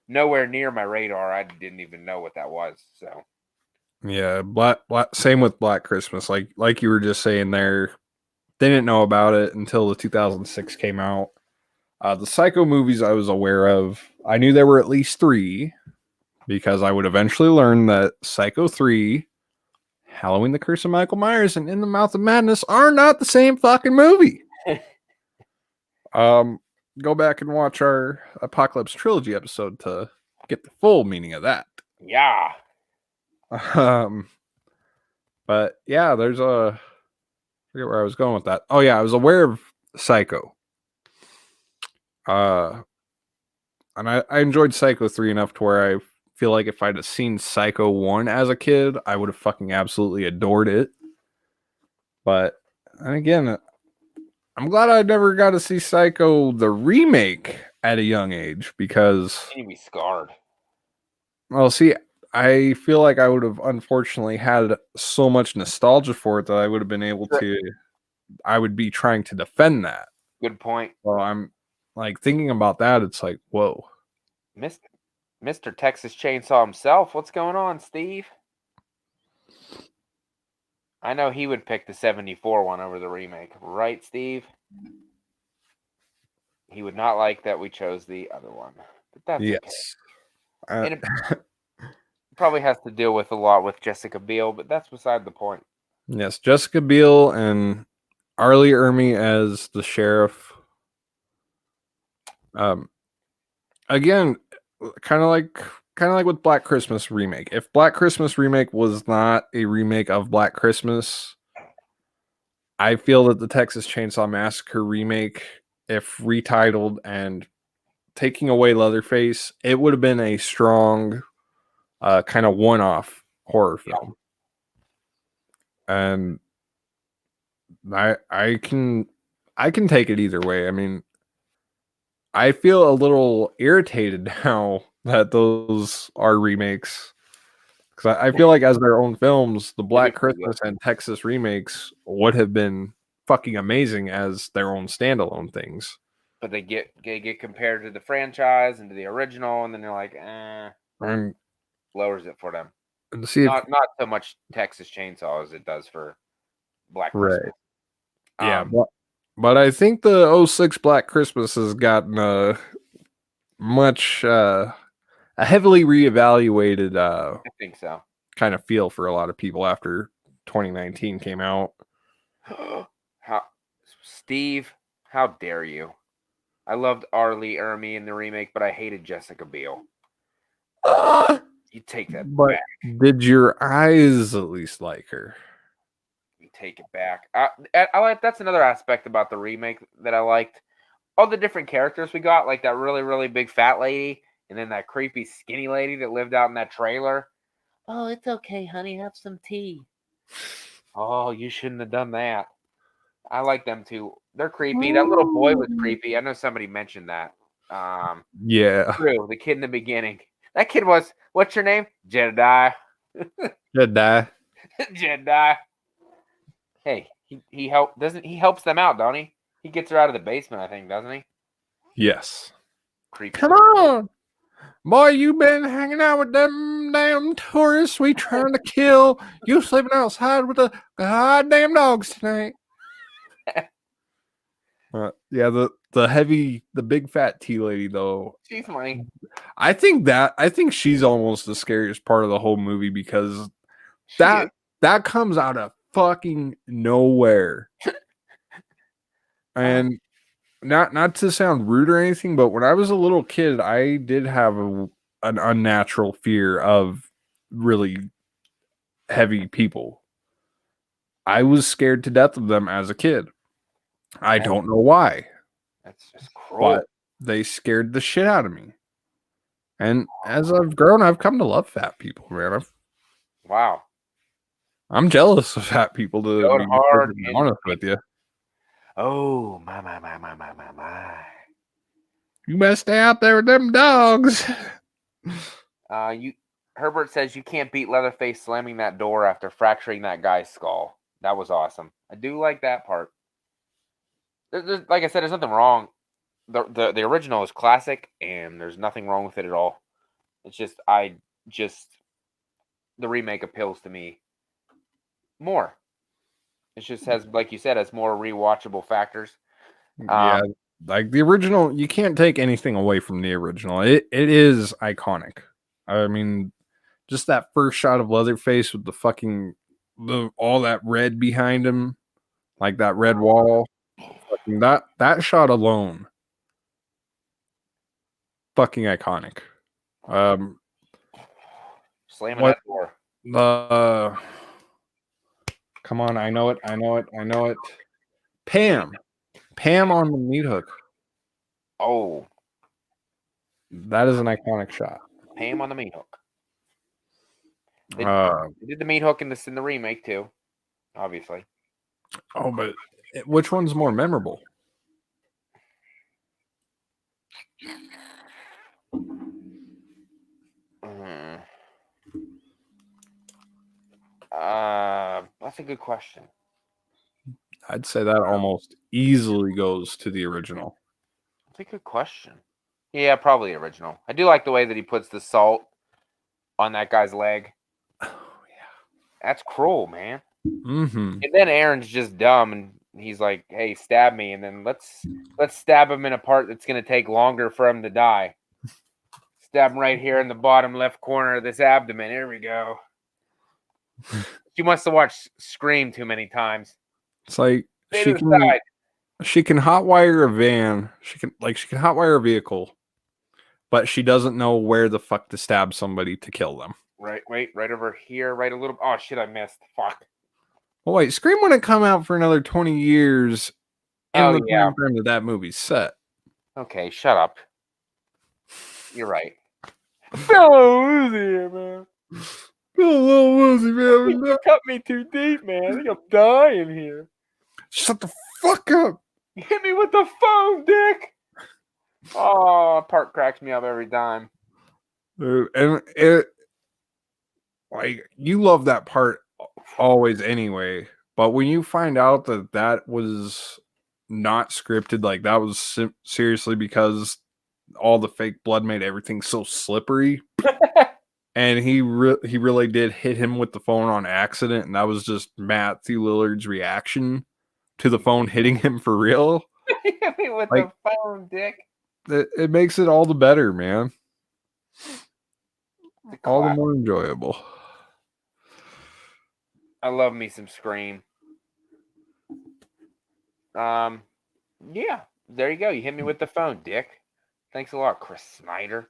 nowhere near my radar. I didn't even know what that was. So Yeah, black same with Black Christmas. Like you were just saying there, they didn't know about it until the 2006 came out. The Psycho movies I was aware of. I knew there were at least 3 because I would eventually learn that Psycho 3, Halloween the Curse of Michael Myers, and In the Mouth of Madness are not the same fucking movie. Go back and watch our Apocalypse Trilogy episode to get the full meaning of that. yeah. But yeah, there's a. I forget where I was going with that. Oh yeah, I was aware of Psycho. And I enjoyed Psycho 3 enough to where I feel like if I'd have seen Psycho 1 as a kid, I would have fucking absolutely adored it. But and again, I'm glad I never got to see Psycho the remake at a young age because You'd be scarred. well, see, I feel like I would have unfortunately had so much nostalgia for it that I would have been able to I would be trying to defend that. Good point. Well, I'm like thinking about that, it's like, whoa. Mr. Texas Chainsaw himself. What's going on, Steve? I know he would pick the 74 one over the remake, right, Steve? He would not like that we chose the other one, but that's Yes. okay. And it probably has to deal with a lot with Jessica Biel, but that's beside the point. Yes, Jessica Biel and Arlie Ermy as the sheriff. Again, kind of like with Black Christmas remake. If Black Christmas remake was not a remake of Black Christmas, I feel that the Texas Chainsaw Massacre remake, if retitled and taking away Leatherface, it would have been a strong kind of one-off horror film. And I can take it either way. I mean, I feel a little irritated now that those are remakes because I feel like as their own films, the Black Christmas and Texas remakes would have been fucking amazing as their own standalone things. But they get compared to the franchise and to the original, and then they're like, And lowers it for them. see, Not so much Texas Chainsaw as it does for Black Christmas. Right. Yeah, but I think the '06 Black Christmas has gotten much a heavily reevaluated I think so. kind of feel for a lot of people after 2019 came out. Steve, how dare you? I loved Arlie Ermy in the remake, but I hated Jessica Biel. You take that But back. did your eyes at least like her? You take it back. I like that's another aspect about the remake that I liked. All the different characters we got, like that really, really big fat lady, and then that creepy skinny lady that lived out in that trailer. Oh, it's okay, honey. Have some tea. Oh, you shouldn't have done that. I like them too. They're creepy. That little boy was creepy. I know somebody mentioned that. Yeah. True. The kid in the beginning. That kid was. What's your name? Jedi. Jedi. Jedi. Hey, he helps them out, don't he? He gets her out of the basement, I think, doesn't he? Yes. Creepy. Come on. Boy, you been hanging out with them damn tourists we trying to kill. You sleeping outside with the goddamn dogs tonight. Yeah, the big fat tea lady though. She's funny. I think she's almost the scariest part of the whole movie because She that is. that comes out of fucking nowhere. And not to sound rude or anything, but when I was a little kid, I did have an unnatural fear of really heavy people. I was scared to death of them as a kid. I don't know why, That's just cruel. but they scared the shit out of me. And as I've grown, I've come to love fat people, man. Wow. I'm jealous of fat people, to Going be hard perfectly in honest with you. Oh my. You better stay out there with them dogs. You Herbert says you can't beat Leatherface slamming that door after fracturing that guy's skull. That was awesome. I do like that part. Like I said, there's nothing wrong. The original is classic, and there's nothing wrong with it at all. It's just the remake appeals to me more. It just has, like you said, has more rewatchable factors. Yeah, like the original, you can't take anything away from the original. It is iconic. I mean, just that first shot of Leatherface with all that red behind him, like that red wall. Fucking that shot alone, fucking iconic. Slamming What that door. the? Come on, I know it. Pam on the meat hook. Oh, That is an iconic shot. Pam on the meat hook. They Uh, did the meat hook in the remake too, obviously. but which one's more memorable? That's a good question. I'd say that almost easily goes to the original. That's a good question. Yeah, probably original. I do like the way that he puts the salt on that guy's leg. Oh yeah, That's cruel, man. Mm-hmm. And then Aaron's just dumb, and he's like, "Hey, stab me," and then let's stab him in a part that's gonna take longer for him to die. Stab him right here in the bottom left corner of this abdomen. Here we go. She must have watched Scream too many times. It's like Stay to the side. she can hotwire a van. She can hotwire a vehicle, but she doesn't know where the fuck to stab somebody to kill them. Right, wait, right over here, right a little. Oh shit, I missed. Fuck. Well, wait, Scream wouldn't come out for another 20 years in the time frame that movie's set. Okay, shut up. You're right. Bill Woozy, man. Bill Woozy, man. You cut me too deep, man. I think I'm dying here. Shut the fuck up. Hit me with the phone, Dick. Oh, part cracks me up every time. And it, like, you love that part always anyway, but when you find out that was not scripted, like that was seriously because all the fake blood made everything so slippery. And he really did hit him with the phone on accident, and that was just Matthew Lillard's reaction to the phone hitting him for real. Hit me with the phone, Dick. It makes it all the better, man. All the more enjoyable. I love me some Scream. Yeah, there you go. You hit me with the phone, Dick. Thanks a lot, Chris Snyder.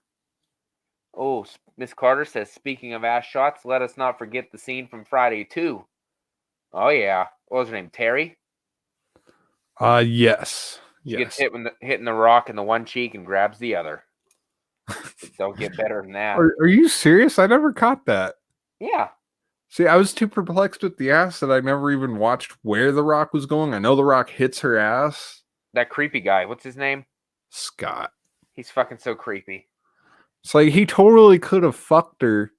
Oh, Miss Carter says, speaking of ass shots, let us not forget the scene from Friday 2. Oh, yeah. what was her name? Terry? Yes. She gets Yes. hitting the rock in the one cheek and grabs the other. Don't get better than that. Are you serious? I never caught that. Yeah. See, I was too perplexed with the ass that I never even watched where the rock was going. I know the rock hits her ass. That creepy guy. What's his name? Scott. He's fucking so creepy. It's like he totally could have fucked her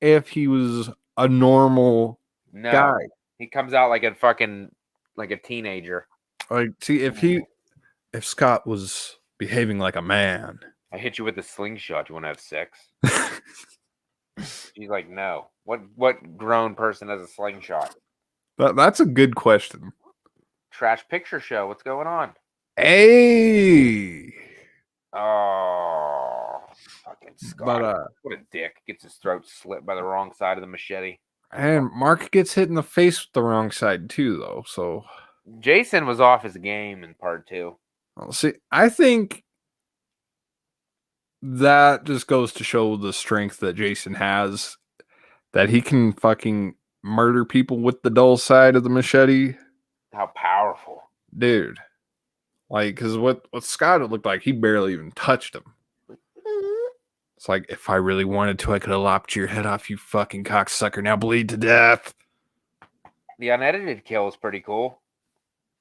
if he was a normal No. guy. He comes out like a teenager. Like, see, if Scott was behaving like a man. I hit you with a slingshot. You want to have sex? She's like, no. What grown person has a slingshot? That's a good question. Trash picture show. What's going on? Hey. Oh, fucking Scott. But What a dick. Gets his throat slit by the wrong side of the machete. and Mark gets hit in the face with the wrong side too, though. So Jason was off his game in part 2. well, see, I think that just goes to show the strength that Jason has, that he can fucking murder people with the dull side of the machete, How powerful. dude. Like, because what Scott looked like, he barely even touched him. It's like, if I really wanted to, I could have lopped your head off, you fucking cocksucker. Now bleed to death. The unedited kill is pretty cool.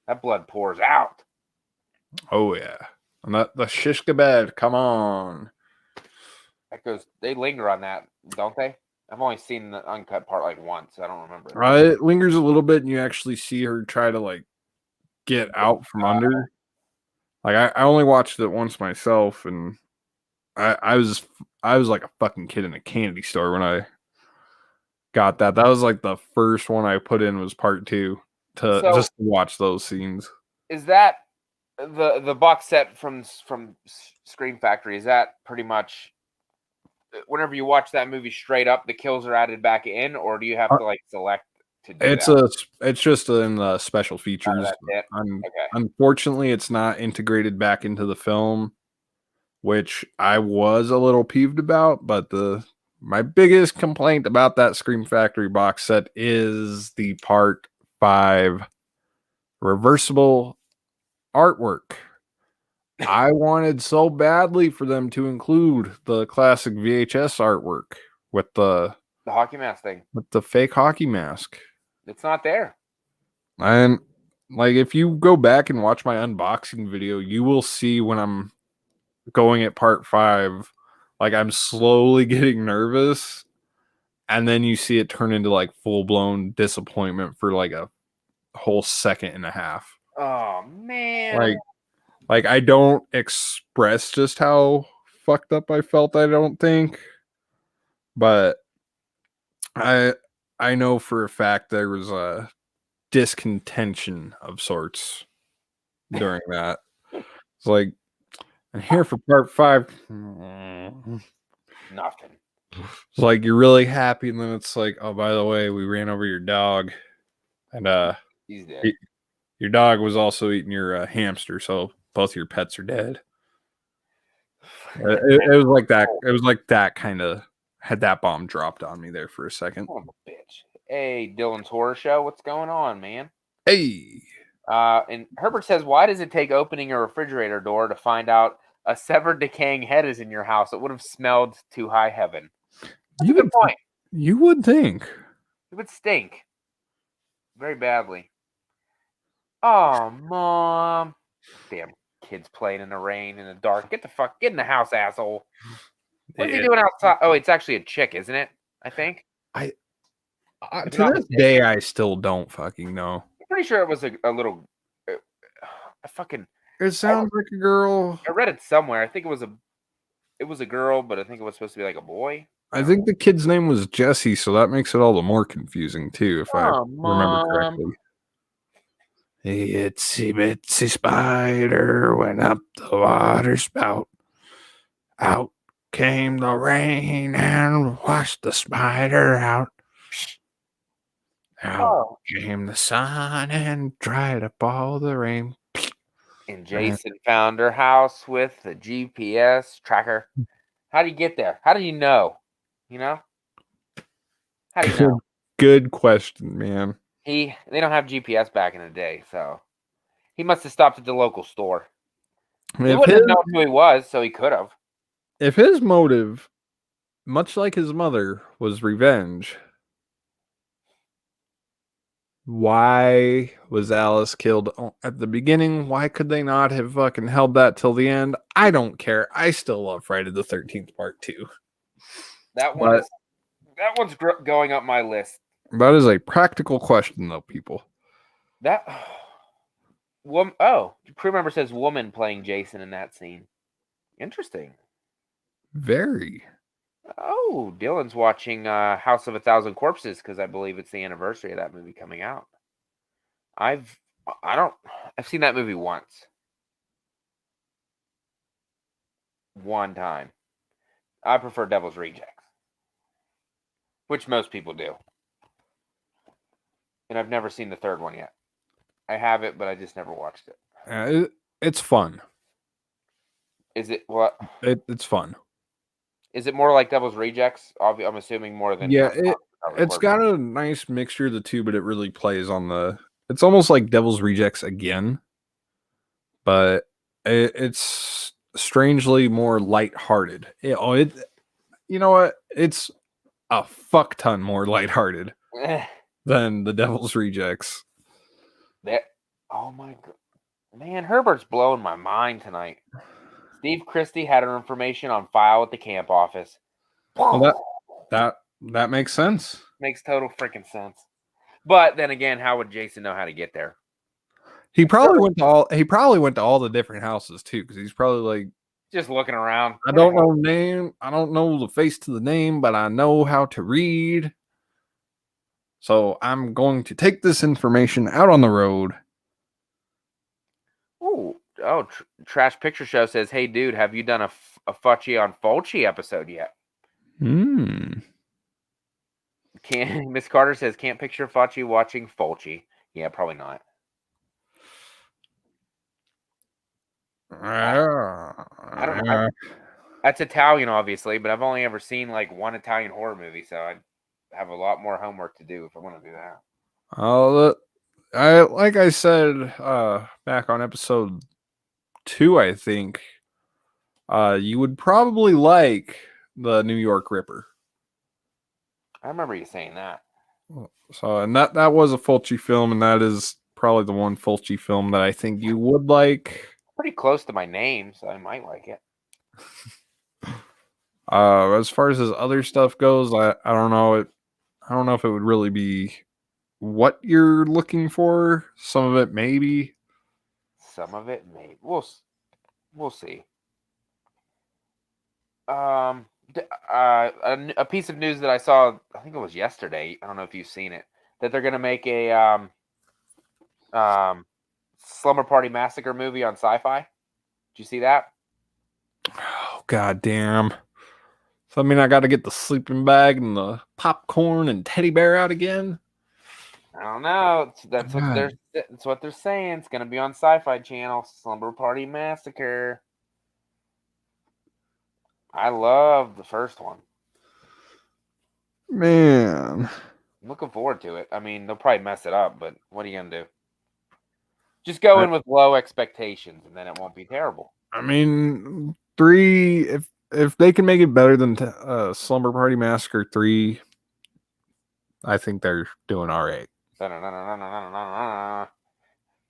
That blood pours out. Oh yeah, and the shish kebab. Come on. They linger on that, don't they? I've only seen the uncut part like once. I don't remember. It lingers a little bit, and you actually see her try to like get out from under. Like I only watched it once myself, and I was like a fucking kid in a candy store when I got that. That was like the first one I put in was part 2 just to watch those scenes. Is that the box set from Scream Factory? Is that pretty much whenever you watch that movie straight up, the kills are added back in, or do you have to like select to do that? It's just in the special features. That's it. Okay. Unfortunately, it's not integrated back into the film, which I was a little peeved about. But my biggest complaint about that Scream Factory box set is the Part 5 reversible artwork. I wanted so badly for them to include the classic VHS artwork with the hockey mask thing. With the fake hockey mask. It's not there. And like if you go back and watch my unboxing video, you will see when I'm going at part 5, like I'm slowly getting nervous, and then you see it turn into like full-blown disappointment for like a whole second and a half. Oh man. Like I don't express just how fucked up I felt, I don't think. But I know for a fact there was a discontention of sorts during that. It's like, and here for part 5, nothing. It's like you're really happy, and then it's like, oh, by the way, we ran over your dog, and he's dead. Your dog was also eating your hamster, so both your pets are dead. It was like that. It was like that kind of had that bomb dropped on me there for a second. Oh, bitch. Hey, Dylan's Horror Show. What's going on, man? Hey. And Herbert says, why does it take opening a refrigerator door to find out a severed, decaying head is in your house? It would have smelled to high heaven. That's a good point. You would think. It would stink. Very badly. Oh, Mom. Damn kids playing in the rain, in the dark. Get in the house, asshole. What's he doing outside? Oh, it's actually a chick, isn't it? I think. To this day, I still don't fucking know. I'm pretty sure it was a little. It sounds like a girl. I read it somewhere. I think it was a girl, but I think it was supposed to be like a boy. I think the kid's name was Jesse, so that makes it all the more confusing too, if I remember correctly. Itsy bitsy spider went up the water spout. Out came the rain and washed the spider out. Out came the sun and dried up all the rain. And Jason found her house with the GPS tracker. How do you get there? How do you know? You know? How do you know? Good question, man. They don't have GPS back in the day, so he must have stopped at the local store. They If wouldn't his have known who he was, so he could have. if his motive, much like his mother, was revenge, why was Alice killed at the beginning? Why could they not have fucking held that till the end? I don't care. I still love Friday the 13th Part 2. That But one's going up my list. that is a practical question, though, people. That oh, crew member says woman playing Jason in that scene. Interesting. Very. Oh, Dylan's watching House of a Thousand Corpses because I believe it's the anniversary of that movie coming out. I've seen that movie once. One time. I prefer Devil's Rejects, which most people do. And I've never seen the third one yet. I have it, but I just never watched it. It's fun. Is it what? It's fun. Is it more like Devil's Rejects? I'm assuming more than Yeah, it's got a nice mixture of the two, but it really plays on the. It's almost like Devil's Rejects again, but it's strangely more lighthearted. You know what? It's a fuck ton more lighthearted than the Devil's Rejects. Oh my god, man! Herbert's blowing my mind tonight. Steve Christie had her information on file at the camp office. Well, that makes sense. Makes total freaking sense. But then again, how would Jason know how to get there? He probably went to all the different houses too, because he's probably like just looking around. I don't know name. I don't know the face to the name, but I know how to read. So I'm going to take this information out on the road. Trash Picture Show says, "Hey, dude, have you done a Fucci on Fulci episode yet?" Miss Carter says, "Can't picture Fucci watching Fulci." Yeah, probably not. I don't know. That's Italian, obviously, but I've only ever seen like one Italian horror movie, so I have a lot more homework to do if I want to do that. Like I said back on episode 2, I think you would probably like the New York Ripper. I remember you saying that. So, and that was a Fulci film, and that is probably the one Fulci film that I think you would like. Pretty close to my name, so I might like it. As far as his other stuff goes, I don't know. I don't know if it would really be what you're looking for. Some of it, maybe. Some of it, maybe. We'll see. A piece of news that I saw, I think it was yesterday. I don't know if you've seen it. That they're gonna make a Slumber Party Massacre movie on Sci-Fi. Did you see that? Oh, god damn. So I mean, I got to get the sleeping bag and the popcorn and teddy bear out again. I don't know. That's what they're saying. It's gonna be on Sci-Fi Channel. Slumber Party Massacre. I love the first one. Man, I'm looking forward to it. I mean, they'll probably mess it up, but what are you gonna do? Just go in with low expectations, and then it won't be terrible. I mean, 3. If they can make it better than Slumber Party Massacre 3, I think they're doing all right.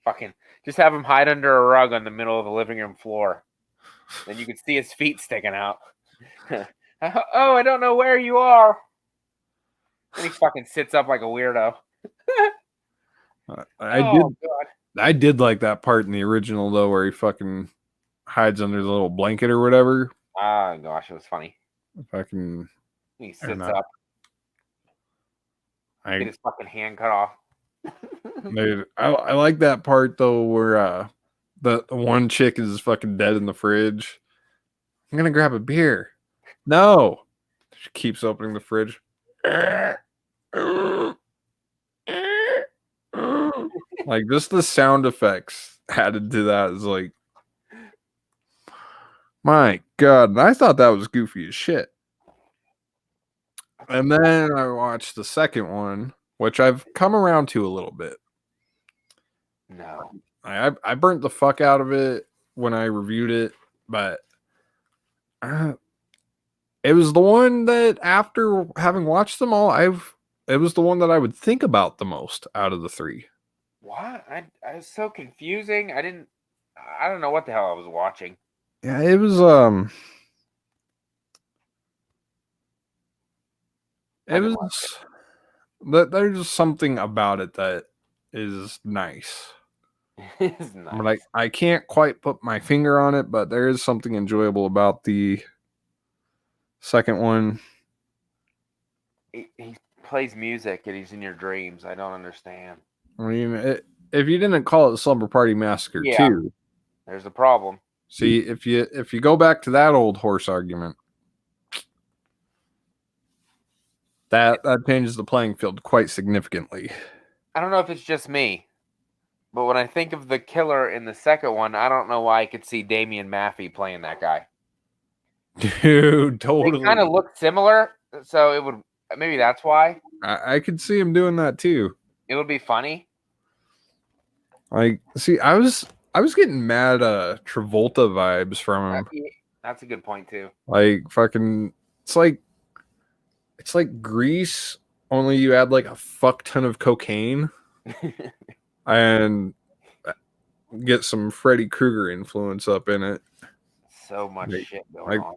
Fucking just have him hide under a rug on the middle of the living room floor. Then you can see his feet sticking out. Oh, I don't know where you are. And he fucking sits up like a weirdo. I did like that part in the original though, where he fucking hides under the little blanket or whatever. Ah, gosh, it was funny. Fucking, he sits up. Get his fucking hand cut off. Dude, I like that part though, where the one chick is fucking dead in the fridge. I'm gonna grab a beer. No, she keeps opening the fridge. Like just the sound effects added to that is like, my god. And I thought that was goofy as shit. And then I watched the second one, which I've come around to a little bit. No. I burnt the fuck out of it when I reviewed it, but it was the one that after having watched them all, it was the one that I would think about the most out of the three. What? I was so confusing. I don't know what the hell I was watching. Yeah, it was I it didn't was that there's something about it that is nice. like it. It's But I, nice. I can't quite put my finger on it, but there is something enjoyable about the second one. He plays music and he's in your dreams. I don't understand. I mean, if you didn't call it Slumber Party Massacre Yeah, 2, there's a problem. see if you go back to that old horse argument, that changes the playing field quite significantly. I don't know if it's just me, but when I think of the killer in the second one, I don't know why I could see Damian Maffey playing that guy. Dude, They kind of totally. look similar, so it would maybe that's why I could see him doing that too. it would be funny. Like, see, I was getting mad Travolta vibes from him. Yeah, that's a good point too. Like fucking it's like Grease, only you add like a fuck ton of cocaine and get some Freddy Krueger influence up in it. So much Like, shit going like, on.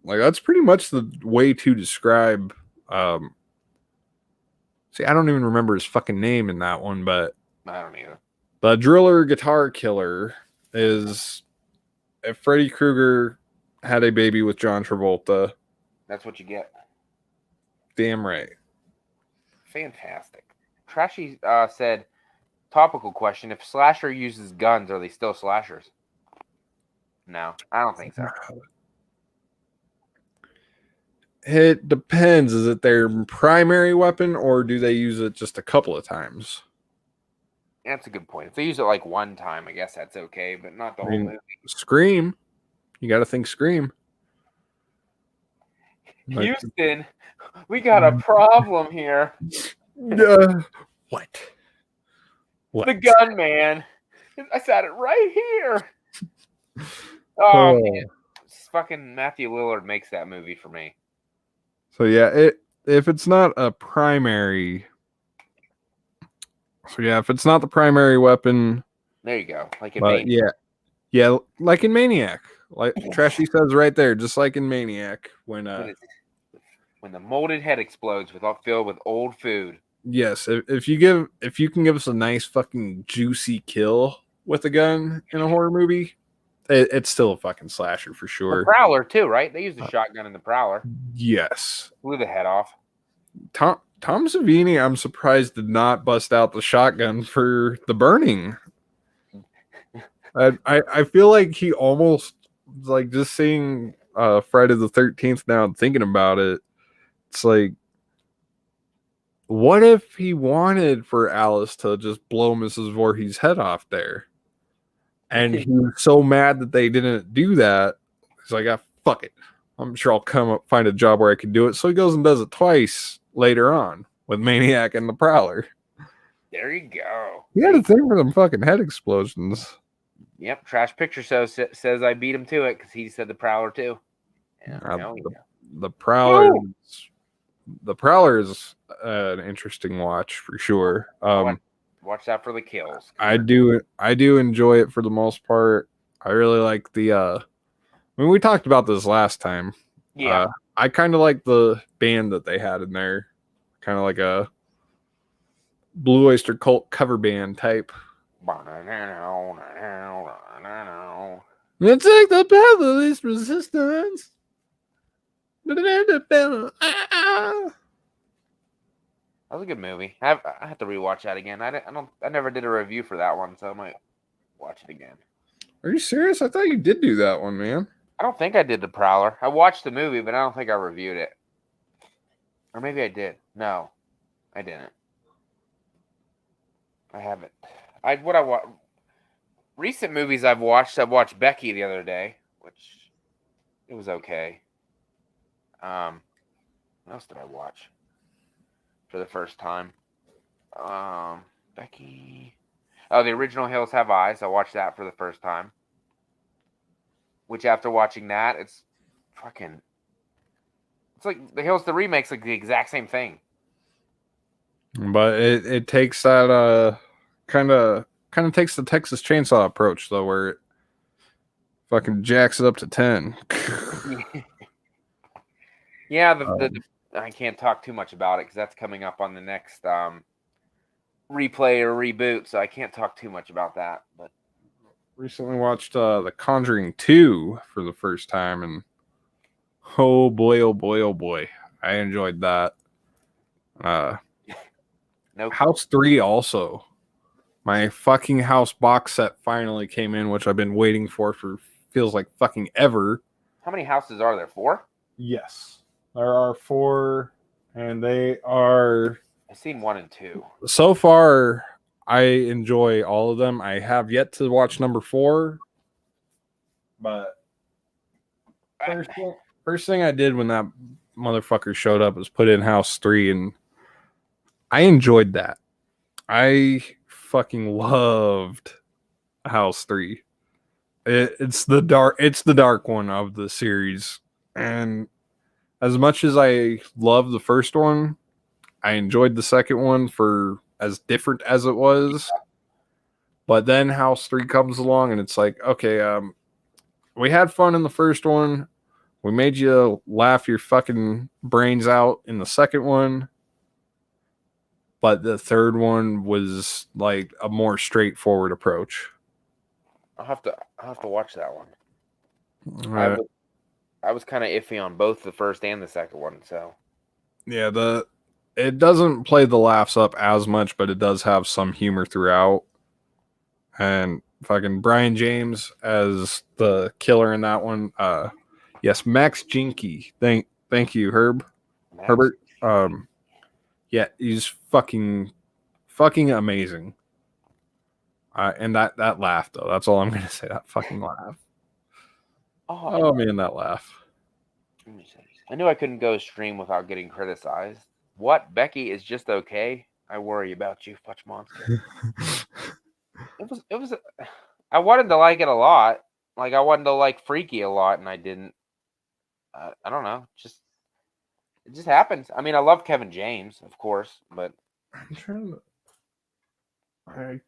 like that's pretty much the way to describe. See, I don't even remember his fucking name in that one, but I don't either. the driller guitar killer is if Freddy Krueger had a baby with John Travolta. That's what you get. Damn right. Fantastic. Trashy said, topical question: if slasher uses guns, are they still slashers? No, I don't think so. It depends. Is it their primary weapon or do they use it just a couple of times? That's a good point. If they use it like one time, I guess that's okay, but not the I whole mean, movie. Scream. You got to think Scream. Like, Houston, we got a problem here. what? The gun man. I said it right here. Oh man, Oh. fucking Matthew Lillard makes that movie for me. So yeah, if it's not a primary, so yeah, if it's not the primary weapon, There you go. Like in but Maniac. yeah, like in Maniac, like Trashy says right there, just like in Maniac, when When the molded head explodes filled with old food. yes, if you can give us a nice fucking juicy kill with a gun in a horror movie, it's still a fucking slasher for The sure. Prowler too, right? They used a shotgun in the Prowler. Yes, Blew the head off. Tom Savini, I'm surprised did not bust out the shotgun for The Burning. I feel like he almost like just seeing Friday the 13th now and thinking about it. It's like, what if he wanted for Alice to just blow Mrs. Voorhees' head off there? And he was so mad that they didn't do that. He's like, ah, fuck it. I'm sure I'll come up find a job where I can do it. So he goes and does it twice later on with Maniac and the Prowler. There you go. He had a thing for them fucking head explosions. Yep. Trash Picture Show says I beat him to it because he said the Prowler too. Yeah. The Prowler. The Prowler is an interesting watch for sure. Watch out for the kills. I do enjoy it for the most part. I really like the I mean we talked about this last time. Yeah. I kind of like the band that they had in there. Kind of like a Blue Oyster Cult cover band type. Let's take the path of least resistance. That was a good movie. I have to rewatch that again. I never did a review for that one, so I might watch it again. Are you serious? I thought you did do that one, man. I don't think I did the Prowler. I watched the movie, but I don't think I reviewed it. Or maybe I did. No, I didn't. I haven't. Recent movies I've watched. I watched Becky the other day, which it was okay. What else did I watch for the first time? Becky. Oh, the original Hills Have Eyes. I watched that for the first time. Which after watching that, it's fucking. It's like the Hills, the remake's like the exact same thing. But it takes that kind of takes the Texas Chainsaw approach though, where it fucking jacks it up to 10. Yeah, I can't talk too much about it because that's coming up on the next replay or reboot, so I can't talk too much about that. But Recently watched The Conjuring 2 for the first time, and oh boy, oh boy, oh boy, I enjoyed that. no, House 3 also. My fucking house box set finally came in, which I've been waiting for feels like fucking ever. how many houses are there? 4? Yes. There are 4, and they are. I've seen 1 and 2. So far, I enjoy all of them. I have yet to watch number 4, but first thing I did when that motherfucker showed up was put in House 3, and I enjoyed that. I fucking loved House 3. It's the dark one of the series, and as much as I love the first one, I enjoyed the second one for as different as it was. But then House 3 comes along, and it's like, okay, we had fun in the first one. We made you laugh your fucking brains out in the second one. But the third one was like a more straightforward approach. I'll have to watch that one. Uh, I was kind of iffy on both the first and the second one, so yeah, it doesn't play the laughs up as much, but it does have some humor throughout. And fucking Brian James as the killer in that one. Yes, Max Jinky. Thank you, Herbert. Yeah, he's fucking amazing. And that laugh though, that's all I'm gonna say. That fucking laugh. Oh man, that laugh. I knew I couldn't go stream without getting criticized. What? Becky is just okay? I worry about you, Fudge Monster. It was I wanted to like it a lot. Like I wanted to like Freaky a lot, and I didn't. I don't know. It just happens. I mean, I love Kevin James, of course, but I'm trying to.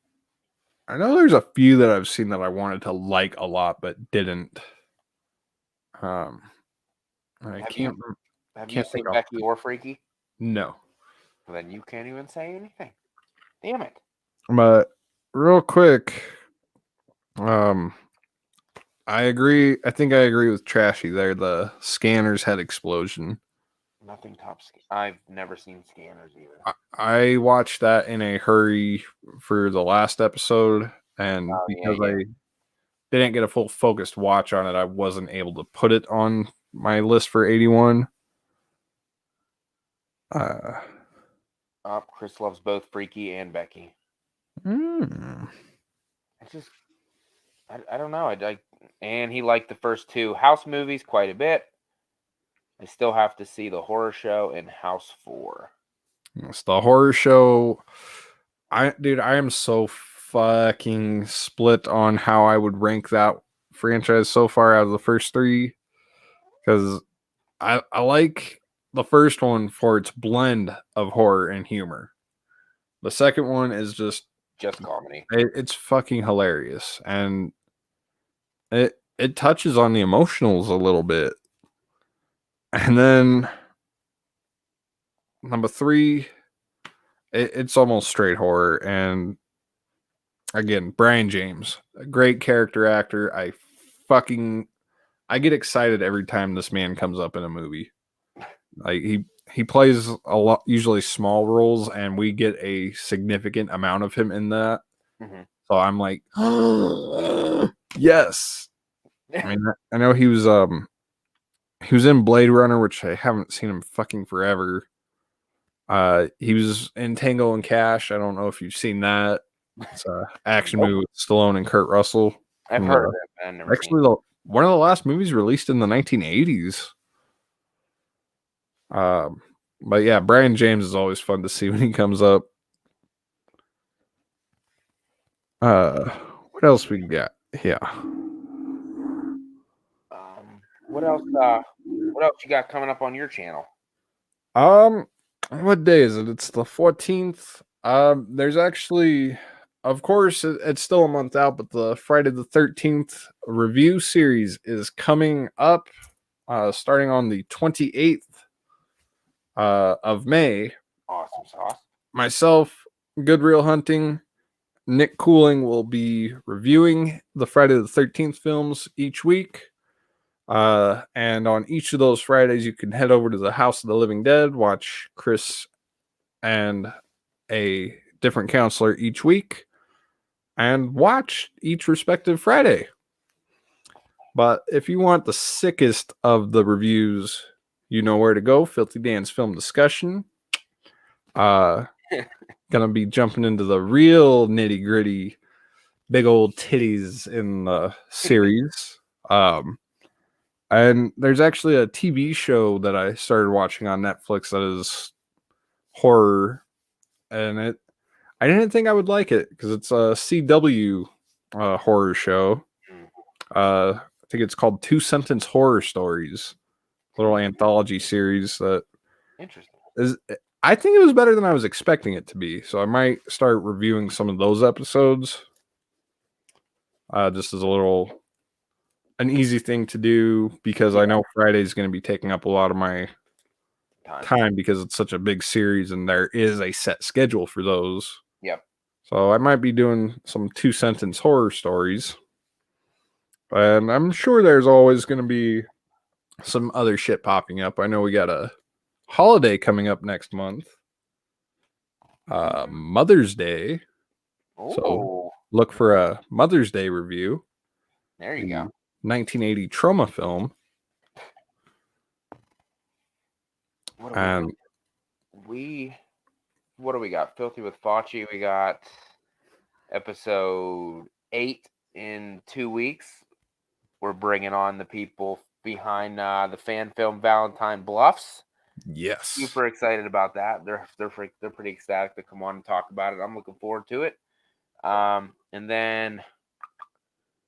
I know there's a few that I've seen that I wanted to like a lot, but didn't. I can't. Have you seen Becky or Freaky? No. Well, then you can't even say anything. Damn it. But real quick, I agree. I think I agree with Trashy there. The Scanners head explosion. Nothing tops. I've never seen Scanners either. I watched that in a hurry for the last episode, and because I didn't get a full focused watch on it, I wasn't able to put it on my list for 81. Chris loves both Freaky and Becky. I don't know. And he liked the first 2 House movies quite a bit. I still have to see the horror show in House 4. It's the horror show. I am so fucking split on how I would rank that franchise so far out of the first 3, because I like the first one for its blend of horror and humor. The second one is just comedy. It's fucking hilarious, and it touches on the emotionals a little bit. And then number 3, it's almost straight horror. And again, Brian James, a great character actor. I get excited every time this man comes up in a movie. Like he plays a lot, usually small roles, and we get a significant amount of him in that. Mm-hmm. So I'm like, yes. I mean, I know he was in Blade Runner, which I haven't seen him fucking forever. He was in Tango and Cash. I don't know if you've seen that. It's an action movie with Stallone and Kurt Russell. I've heard of it. I've never seen it. One of the last movies released in the 1980s. But yeah, Brian James is always fun to see when he comes up. What else we got? Yeah. What else? What else you got coming up on your channel? Um, what day is it? It's the 14th. There's actually, of course, it's still a month out, but the Friday the 13th review series is coming up, starting on the 28th of May. Awesome sauce. Myself, Good Real Hunting, Nick Cooling will be reviewing the Friday the 13th films each week. And on each of those Fridays, you can head over to the House of the Living Dead, watch Chris and a different counselor each week, and watch each respective Friday. But if you want the sickest of the reviews, you know where to go. Filthy Dan's Film Discussion. Gonna be jumping into the real nitty gritty, big old titties in the series. And there's actually a TV show that I started watching on Netflix that is horror, and I didn't think I would like it because it's a CW horror show. I think it's called Two Sentence Horror Stories, little anthology series that Interesting. is. I think it was better than I was expecting it to be, so I might start reviewing some of those episodes. Just as an easy thing to do because I know Friday is going to be taking up a lot of my time because it's such a big series and there is a set schedule for those. Yep. So I might be doing some 2-sentence horror stories. And I'm sure there's always going to be some other shit popping up. I know we got a holiday coming up next month. Mother's Day. Oh, So look for a Mother's Day review. There you go. 1980 Trauma film. What do we got? Filthy with Fauci. We got episode 8 in 2 weeks. We're bringing on the people behind the fan film Valentine Bluffs. Yes. Super excited about that. They're pretty ecstatic to come on and talk about it. I'm looking forward to it. And then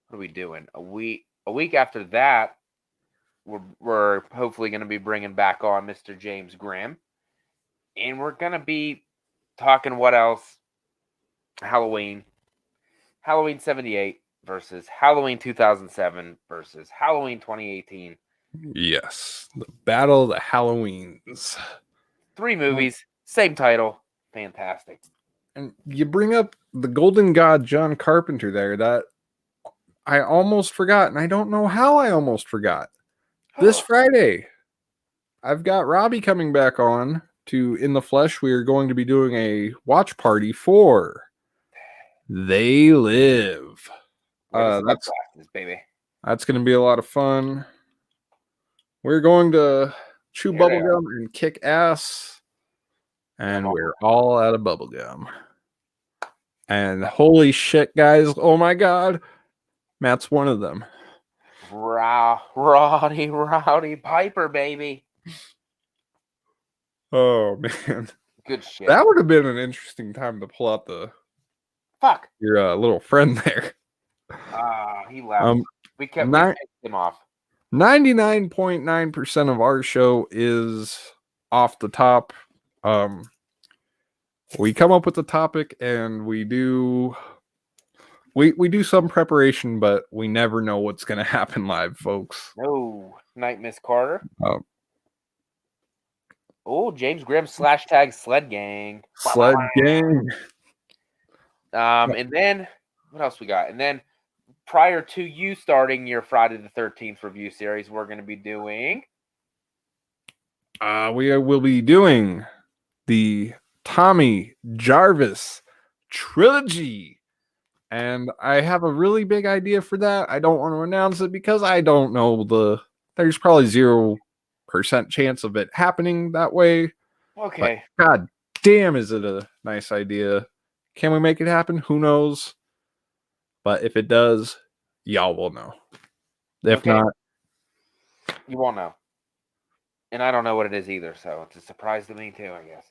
what are we doing? A week after that, we're hopefully going to be bringing back on Mr. James Grimm, and we're going to be talking what else? Halloween 78 versus Halloween 2007 versus Halloween 2018. Yes, the Battle of the Halloweens. 3 movies, same title, fantastic. And you bring up the Golden God John Carpenter there that I almost forgot, and I don't know how I almost forgot. This Friday, I've got Robbie coming back on to In the Flesh. We are going to be doing a watch party for They Live. That's baby. That's going to be a lot of fun. We're going to chew bubblegum and kick ass, and we're all out of bubblegum. And holy shit, guys! Oh my god, Matt's one of them. Roddy Piper, baby. Oh man, good shit. That would have been an interesting time to pull out your little friend there. He left. We picked him off. 99.9% of our show is off the top. We come up with the topic and we do some preparation, but we never know what's going to happen live, folks. No, Night Miss Carter. James Grimm / Sled Gang. Sled Gang. And then what else we got? And then prior to you starting your Friday the 13th review series, we're going to be doing. We will be doing the Tommy Jarvis trilogy. And I have a really big idea for that. I don't want to announce it because I don't know there's probably 0% chance of it happening that way. Okay. But god damn, is it a nice idea. Can we make it happen? Who knows? But if it does, y'all will know. If not, you won't know. And I don't know what it is either, so it's a surprise to me too, I guess.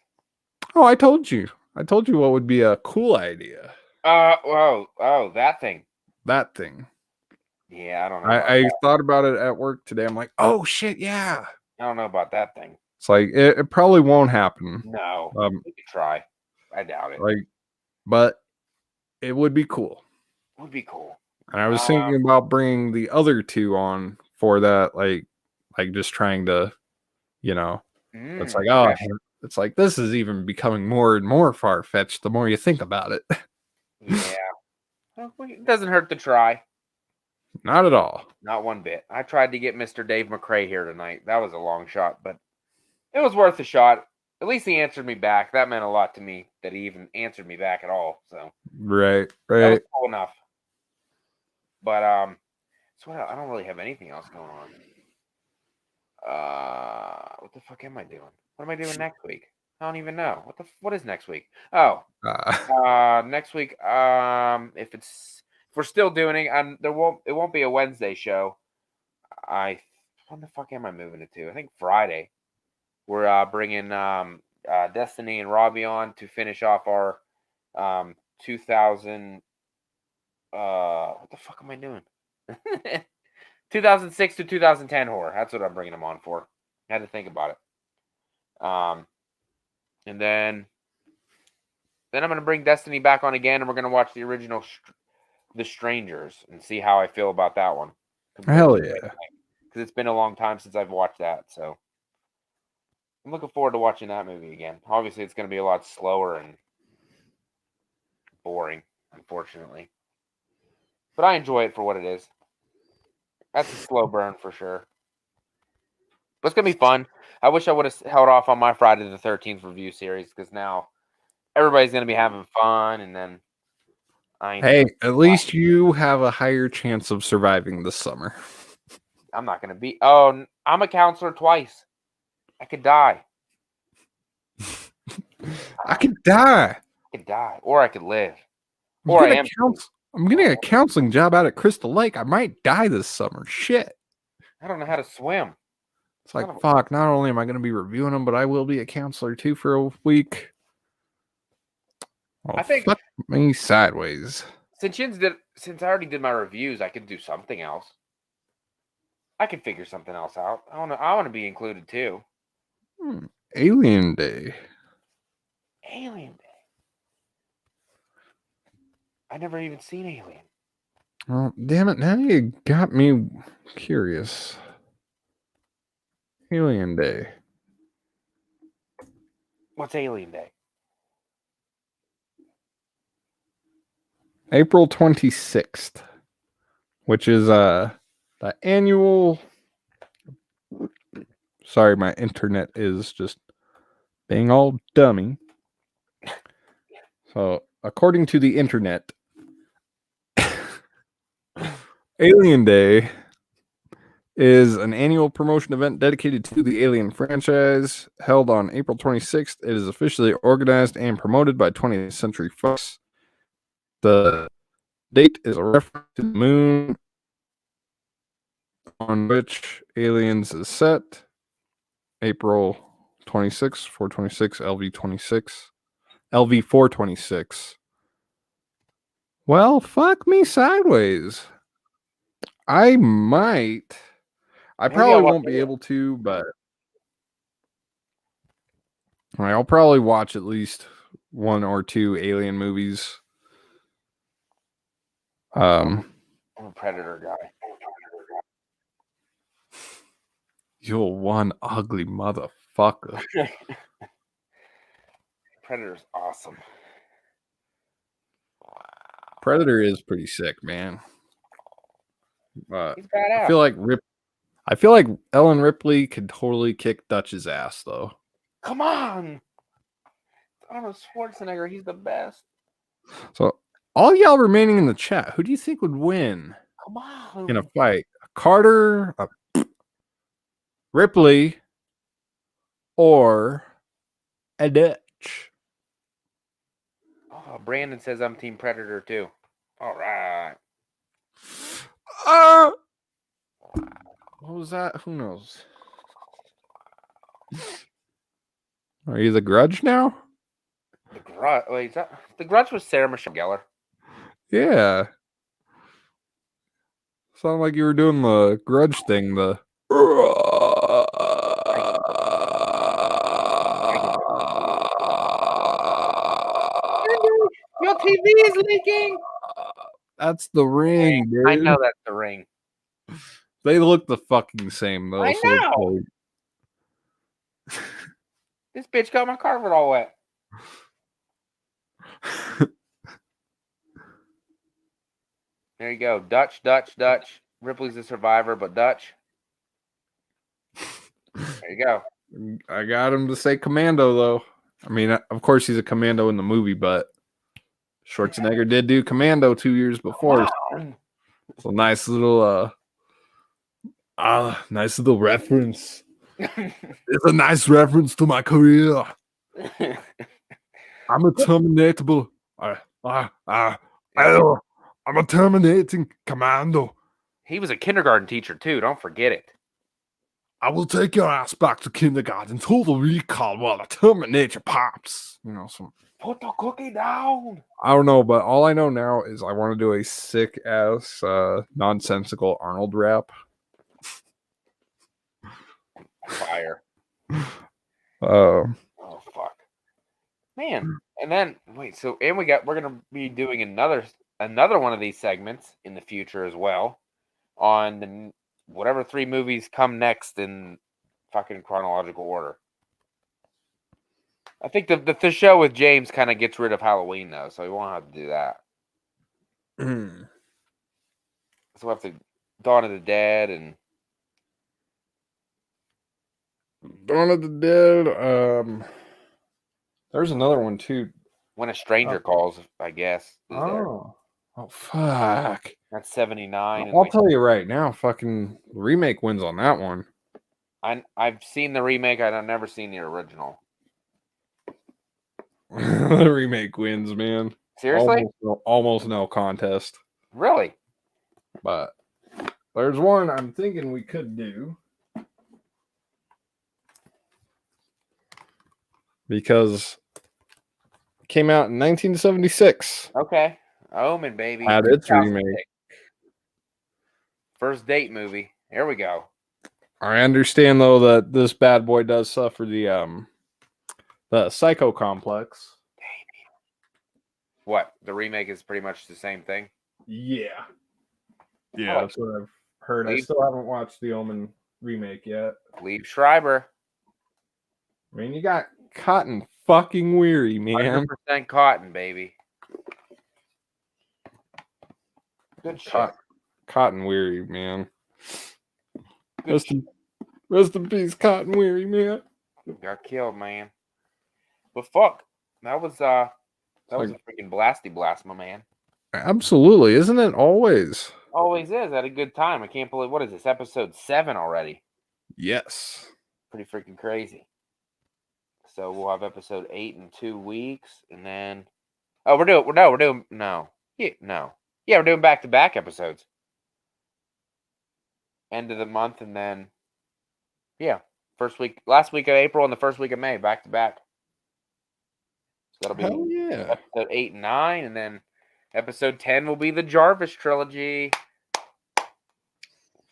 Oh, I told you. I told you what would be a cool idea. Oh, that thing. That thing. Yeah, I don't know about I that. thought about it at work today. I'm like, oh shit, yeah. I don't know about that thing. It's like it probably won't happen. No, Um, we could try. I doubt it. like, but it would be cool. Would be cool. And I was Um, thinking about bringing the other two on for that, like just trying to, you know, it's like, oh, okay. it's like this is even becoming more and more far fetched the more you think about it. Yeah. Well, it doesn't hurt to try. Not at all. Not one bit. I tried to get Mr. Dave McRae here tonight. That was a long shot, but it was worth a shot. At least he answered me back. That meant a lot to me that he even answered me back at all. So Right, that was right. cool enough. But so I don't really have anything else going on. What the fuck am I doing? What am I doing next week? I don't even know. What is next week? Oh, Uh, next week. If we're still doing it, it won't be a Wednesday show. When the fuck am I moving it to? I think Friday. We're bringing Destiny and Robbie on to finish off our 2000. What the fuck am I doing? 2006 to 2010 horror. That's what I'm bringing them on for. I had to think about it. And then I'm gonna bring Destiny back on again, and we're gonna watch the original The Strangers and see how I feel about that one compared hell to yeah. because it's been a long time since I've watched that. So I'm looking forward to watching that movie again. Obviously, it's gonna be a lot slower and boring, unfortunately, but I enjoy it for what it is. That's a slow burn for sure. But it's gonna be fun. I wish I would have held off on my Friday the 13th review series because now everybody's gonna be having fun, and then I ain't Hey, doing. at least you have a higher chance of surviving this summer. I'm not gonna be. Oh, I'm a counselor twice. I could die. I could die. I could die, or I could live, I'm or I getting am. I'm getting a counseling job out at Crystal Lake. I might die this summer. Shit. I don't know how to swim. It's Son like, of a- fuck, not only am I going to be reviewing them, but I will be a counselor too for a week. Oh, I think fuck me sideways. since I already did my reviews, I could do something else. I could figure something else out. I want to be included too. Alien Day. Alien Day. I never even seen Alien. Well, damn it. Now you got me curious. Alien Day. What's Alien Day? April 26th, which is the annual. Sorry, my internet is just being all dummy. So, according to the internet, Alien Day is an annual promotion event dedicated to the Alien franchise held on April 26th. It is officially organized and promoted by 20th Century Fox. The date is a reference to the moon on which Aliens is set. April 26, 426, LV 26, LV 426. Well, fuck me sideways. I might. I Maybe I'll probably watch won't be Alien. able to, but I'll probably watch at least one or two Alien movies. I'm Um, a Predator guy. you're one ugly motherfucker. Predator's awesome. Predator is pretty sick, man. He's I badass. feel like I feel like Ellen Ripley could totally kick Dutch's ass, though. Come on, Arnold Schwarzenegger. He's the best. So, all y'all remaining in the chat, who do you think would win Come on. in a fight? Carter, Ripley, or a Dutch? Oh, Brandon says I'm Team Predator too. All right. What was that? Who knows? Are you the Grudge now? The Grudge. Wait, the Grudge was Sarah Michelle Gellar. Yeah. Sounded like you were doing the grudge thing, the I can do it. I can do it. Andy, your TV is leaking. That's the ring, I dude. know that's the ring. They look the fucking same though, I so it's know. This bitch got my carpet all wet. like There you go. Dutch, Dutch, Dutch. Ripley's a survivor, but Dutch. There you go. I got him to say commando though. I mean, of course he's a commando in the movie, but Schwarzenegger did do commando 2 years before. So nice little reference. It's a nice reference to my career. I'm a terminatable. I'm a terminating commando. He was a kindergarten teacher too. Don't forget it. I will take your ass back to kindergarten, total recall while I terminate your pops. You know, Put the cookie down. I don't know, but all I know now is I want to do a sick ass nonsensical Arnold rap. Fire. Oh Fuck. Man. And then wait, so we're gonna be doing another one of these segments in the future as well on whatever 3 movies come next in fucking chronological order. I think the show with James kind of gets rid of Halloween though, so we won't have to do that. So we'll have to Dawn of the Dead and Dawn of the Dead. There's another one too. When a Stranger Calls, I guess. Oh fuck! That's 79. I'll tell you right now, fucking remake wins on that one. I've seen the remake. I've never seen the original. The remake wins, man. Seriously? Almost no contest. Really? But there's one I'm thinking we could do. Because it came out in 1976. Okay. Omen, baby. Had its remake. First date movie. Here we go. I understand though that this bad boy does suffer the psycho complex. What? The remake is pretty much the same thing? Yeah. Yeah, that's what I've heard. I still haven't watched the Omen remake yet. Liev Schreiber. I mean, you got Cotton fucking Weary, man. 100% Cotton, baby. Good shit. Cotton Weary, man. Rest in peace, Cotton Weary, man. Got killed, man. But fuck, that was a freaking blasty blast, my man. Absolutely, isn't it always? Always is. Had a good time. I can't believe, what is this, episode 7 already? Yes. Pretty freaking crazy. So we'll have episode 8 in 2 weeks, and then we're doing back-to-back episodes. End of the month, and then last week of April and the first week of May, back to back. So that'll be episode 8 and 9, and then episode 10 will be the Jarvis trilogy.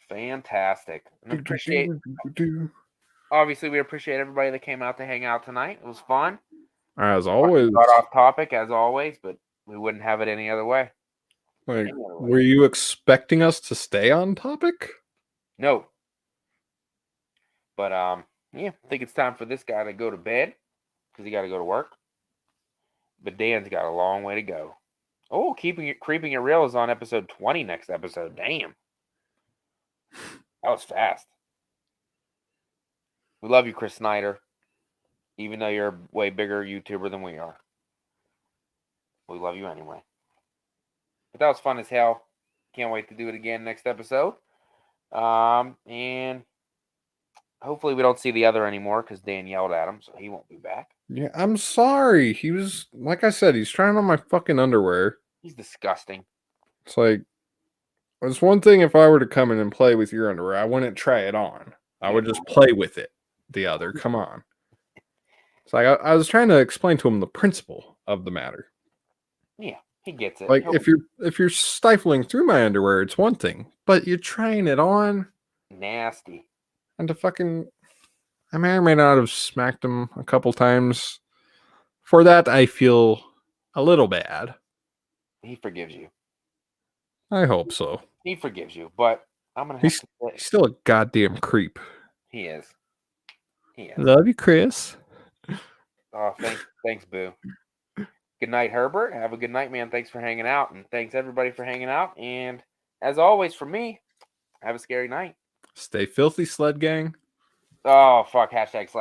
Fantastic. And obviously, we appreciate everybody that came out to hang out tonight. It was fun. As always. Got off topic, as always, but we wouldn't have it any other way. Were you expecting us to stay on topic? No. But, I think it's time for this guy to go to bed because he got to go to work. But Dan's got a long way to go. Oh, Creeping It Real is on episode 20 next episode. Damn. That was fast. We love you, Chris Snyder. Even though you're a way bigger YouTuber than we are. We love you anyway. But that was fun as hell. Can't wait to do it again next episode. And hopefully we don't see the other anymore because Dan yelled at him, so he won't be back. Yeah, I'm sorry. He was, like I said, he's trying on my fucking underwear. He's disgusting. It's like, it's one thing if I were to come in and play with your underwear. I wouldn't try it on. I would just play with it. The other, come on. It's like I was trying to explain to him the principle of the matter. Yeah. He gets it. Like if you're stifling through my underwear, it's one thing, but you're trying it on Nasty. and to fucking. I may or may not have smacked him a couple times. For that, I feel a little bad. He forgives you. I hope so. He forgives you, but I'm gonna have He's to say still a goddamn creep. he is. He is. Love you, Chris. Oh, thanks, Boo. Good night, Herbert. Have a good night, man. Thanks for hanging out, and thanks everybody for hanging out. And as always, for me, have a scary night. Stay filthy, sled gang. Oh fuck! Hashtag